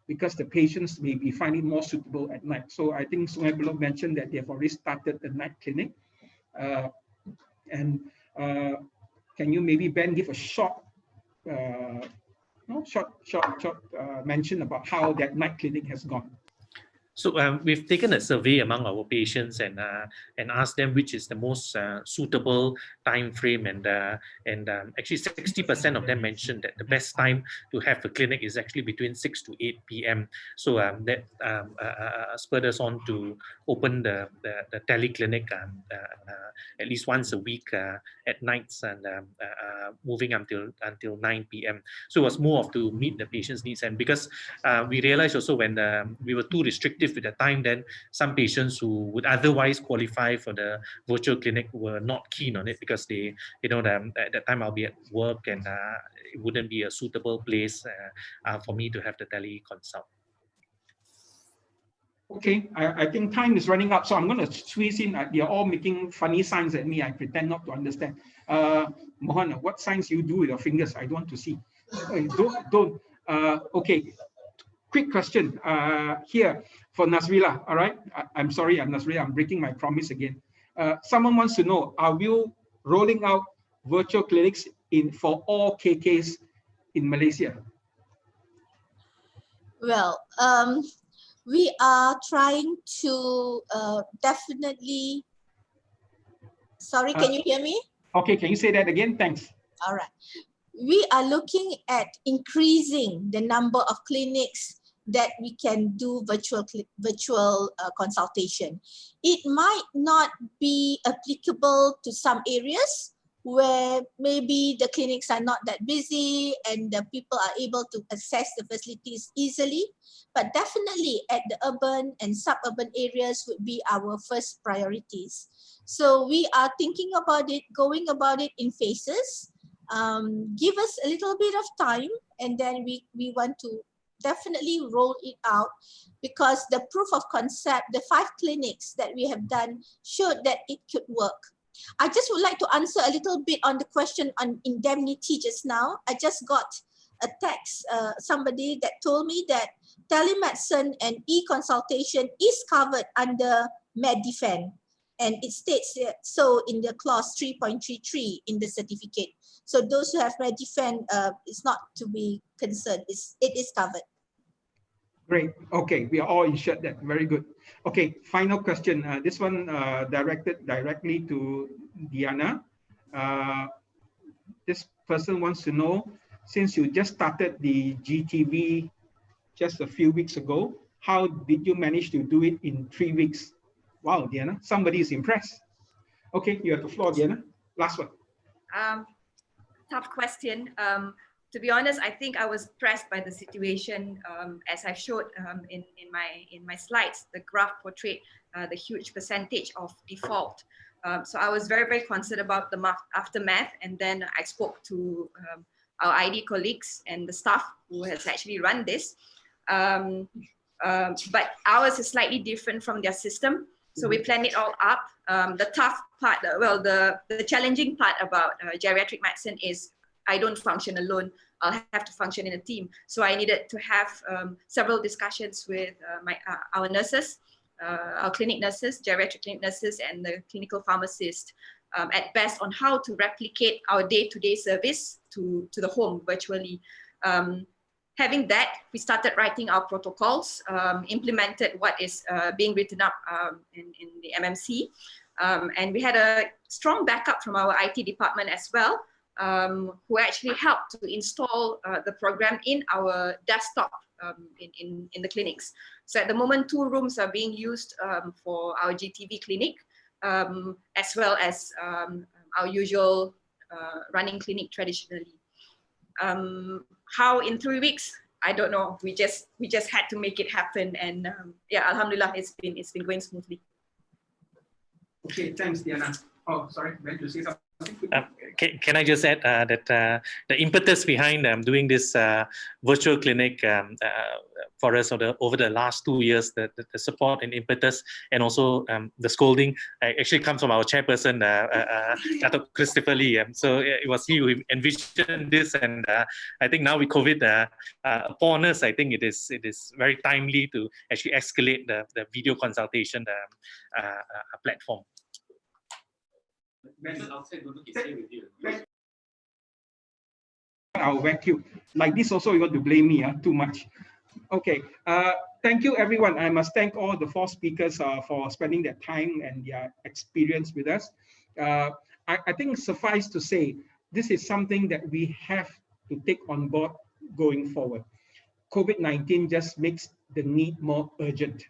because the patients may be finding more suitable at night. So I think Sungai Buloh mentioned that they have already started the night clinic. Can you maybe, Ben, give a short mention about how that night clinic has gone? So we've taken a survey among our patients and asked them which is the most suitable time frame, and actually 60% of them mentioned that the best time to have a clinic is actually between 6 to 8 p.m. So that spurred us on to open the teleclinic at least once a week at nights, and moving until 9 p.m. So it was more of to meet the patient's needs, and because we realized also when we were too restrictive sensitive to the time, then some patients who would otherwise qualify for the virtual clinic were not keen on it because they know that at that time I'll be at work and it wouldn't be a suitable place for me to have the teleconsult. Okay, I think time is running up, so I'm going to squeeze in. You're all making funny signs at me. I pretend not to understand. Mohan, what signs you do with your fingers? I don't want to see. Don't. Okay, quick question here for Nazrila. All right, I'm sorry, I'm Nazrila. I'm breaking my promise again. Someone wants to know: are you rolling out virtual clinics for all KKs in Malaysia? Well, we are trying to definitely. Sorry, can you hear me? Okay, can you say that again? Thanks. All right. We are looking at increasing the number of clinics that we can do virtual consultation. It might not be applicable to some areas where maybe the clinics are not that busy and the people are able to access the facilities easily, but definitely at the urban and suburban areas would be our first priorities. So we are thinking about it, going about it in phases. Give us a little bit of time, and then we want to definitely roll it out, because the proof of concept, the 5 clinics that we have done showed that it could work. I just would like to answer a little bit on the question on indemnity just now. I just got a text, somebody that told me that telemedicine and e-consultation is covered under MedDefend, and it states so in the clause 3.33 in the certificate. So those who have MedDefend, it's not to be concerned. It is covered. Great. Okay, we are all insured then. Very good. Okay, final question. This one directed directly to Diana. This person wants to know, since you just started the GTV just a few weeks ago, how did you manage to do it in 3 weeks? Wow, Diana, somebody is impressed. Okay, you have the floor, Diana. Last one. Tough question. To be honest, I think I was pressed by the situation. As I showed in my slides, the graph portrayed the huge percentage of default. So I was very, very concerned about the aftermath, and then I spoke to our ID colleagues and the staff who has actually run this. But ours is slightly different from their system. So we planned it all up. The tough part, well, the challenging part about geriatric medicine is I don't function alone. I'll have to function in a team. So I needed to have several discussions with our nurses, our clinic nurses, geriatric clinic nurses, and the clinical pharmacist at best on how to replicate our day-to-day service to the home virtually. Having that, we started writing our protocols, implemented what is being written up in the MMC. And we had a strong backup from our IT department as well, who actually helped to install the program in our desktop in the clinics. So at the moment, 2 rooms are being used for our GTV clinic, as well as our usual running clinic traditionally. How in 3 weeks? I don't know. We just had to make it happen, and yeah, Alhamdulillah, it's been going smoothly. Okay, thanks, Diana. Oh, sorry, meant to say something. Can I just add that the impetus behind doing this virtual clinic for us over the last 2 years, the support and impetus, and also the scolding actually comes from our chairperson, Dr.Christopher. So it was he who envisioned this, and I think now with COVID upon us, I think it is very timely to actually escalate the video consultation platform. I'll vacuum. Like this also, you want to blame me too much. Okay, thank you everyone. I must thank all the 4 speakers for spending their time and their experience with us. I think suffice to say, this is something that we have to take on board going forward. COVID-19 just makes the need more urgent.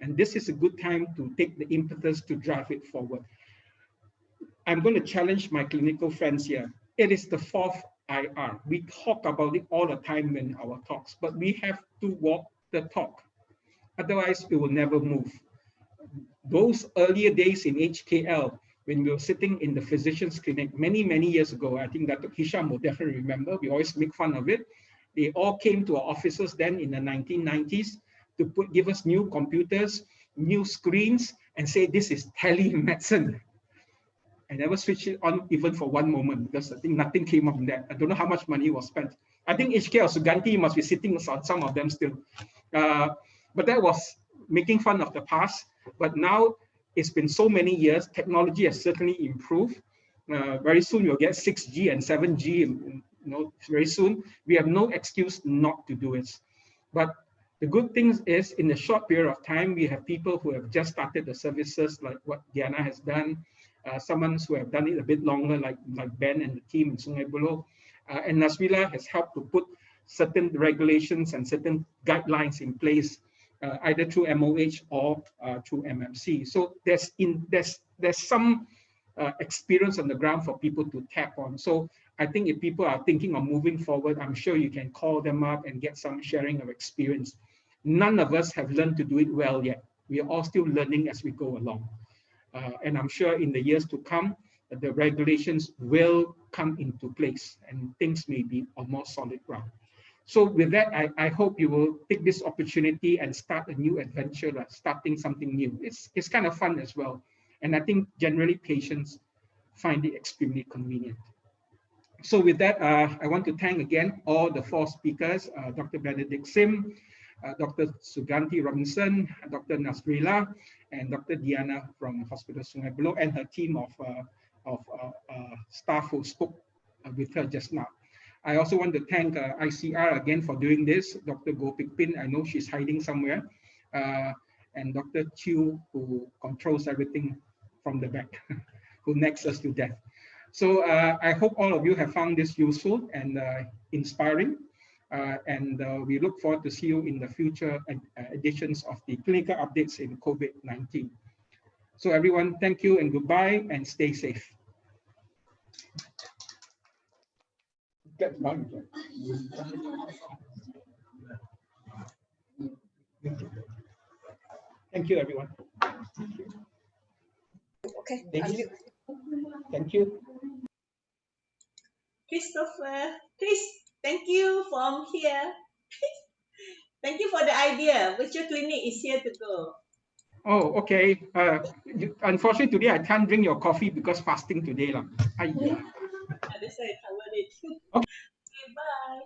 And this is a good time to take the impetus to drive it forward. I'm going to challenge my clinical friends here. It is the 4th IR. We talk about it all the time in our talks, but we have to walk the talk. Otherwise, it will never move. Those earlier days in HKL, when we were sitting in the physician's clinic many, many years ago, I think Dr. Hisham will definitely remember, we always make fun of it. They all came to our offices then in the 1990s to give us new computers, new screens, and say, this is telemedicine. I never switched it on even for one moment because I think nothing came up from that. I don't know how much money was spent. I think HK or Suganthy must be sitting on some of them still. But that was making fun of the past. But now it's been so many years, technology has certainly improved. Very soon you'll get 6G and 7G, very soon. We have no excuse not to do it. But the good thing is, in a short period of time, we have people who have just started the services like what Diana has done, someone who have done it a bit longer, like Ben and the team in Sungai Buloh. And Nazrila has helped to put certain regulations and certain guidelines in place, either through MOH or through MMC. So there's some experience on the ground for people to tap on. So I think if people are thinking of moving forward, I'm sure you can call them up and get some sharing of experience. None of us have learned to do it well yet. We are all still learning as we go along. And I'm sure in the years to come, the regulations will come into place and things may be on more solid ground. So with that, I hope you will take this opportunity and start a new adventure, starting something new. It's kind of fun as well. And I think generally patients find it extremely convenient. So with that, I want to thank again all the 4 speakers, Dr. Benedict Sim, Dr. Suganthy Robinson, Dr. Nazrila, and Dr. Diana from Hospital Sungai Buloh, and her team of staff who spoke with her just now. I also want to thank ICR again for doing this, Dr. Goh Pik Pin, I know she's hiding somewhere, and Dr. Chew, who controls everything from the back, who necks us to death. So I hope all of you have found this useful and inspiring. And we look forward to see you in the future editions of the clinical updates in COVID-19. So everyone, thank you and goodbye and stay safe. Thank you, everyone. Okay. Thank you. Christopher, Chris, thank you from here. Thank you for the idea. Virtual clinic is here to go. Oh, okay. Unfortunately, today I can't drink your coffee because fasting today. That's why I covered it. Okay. Okay, bye.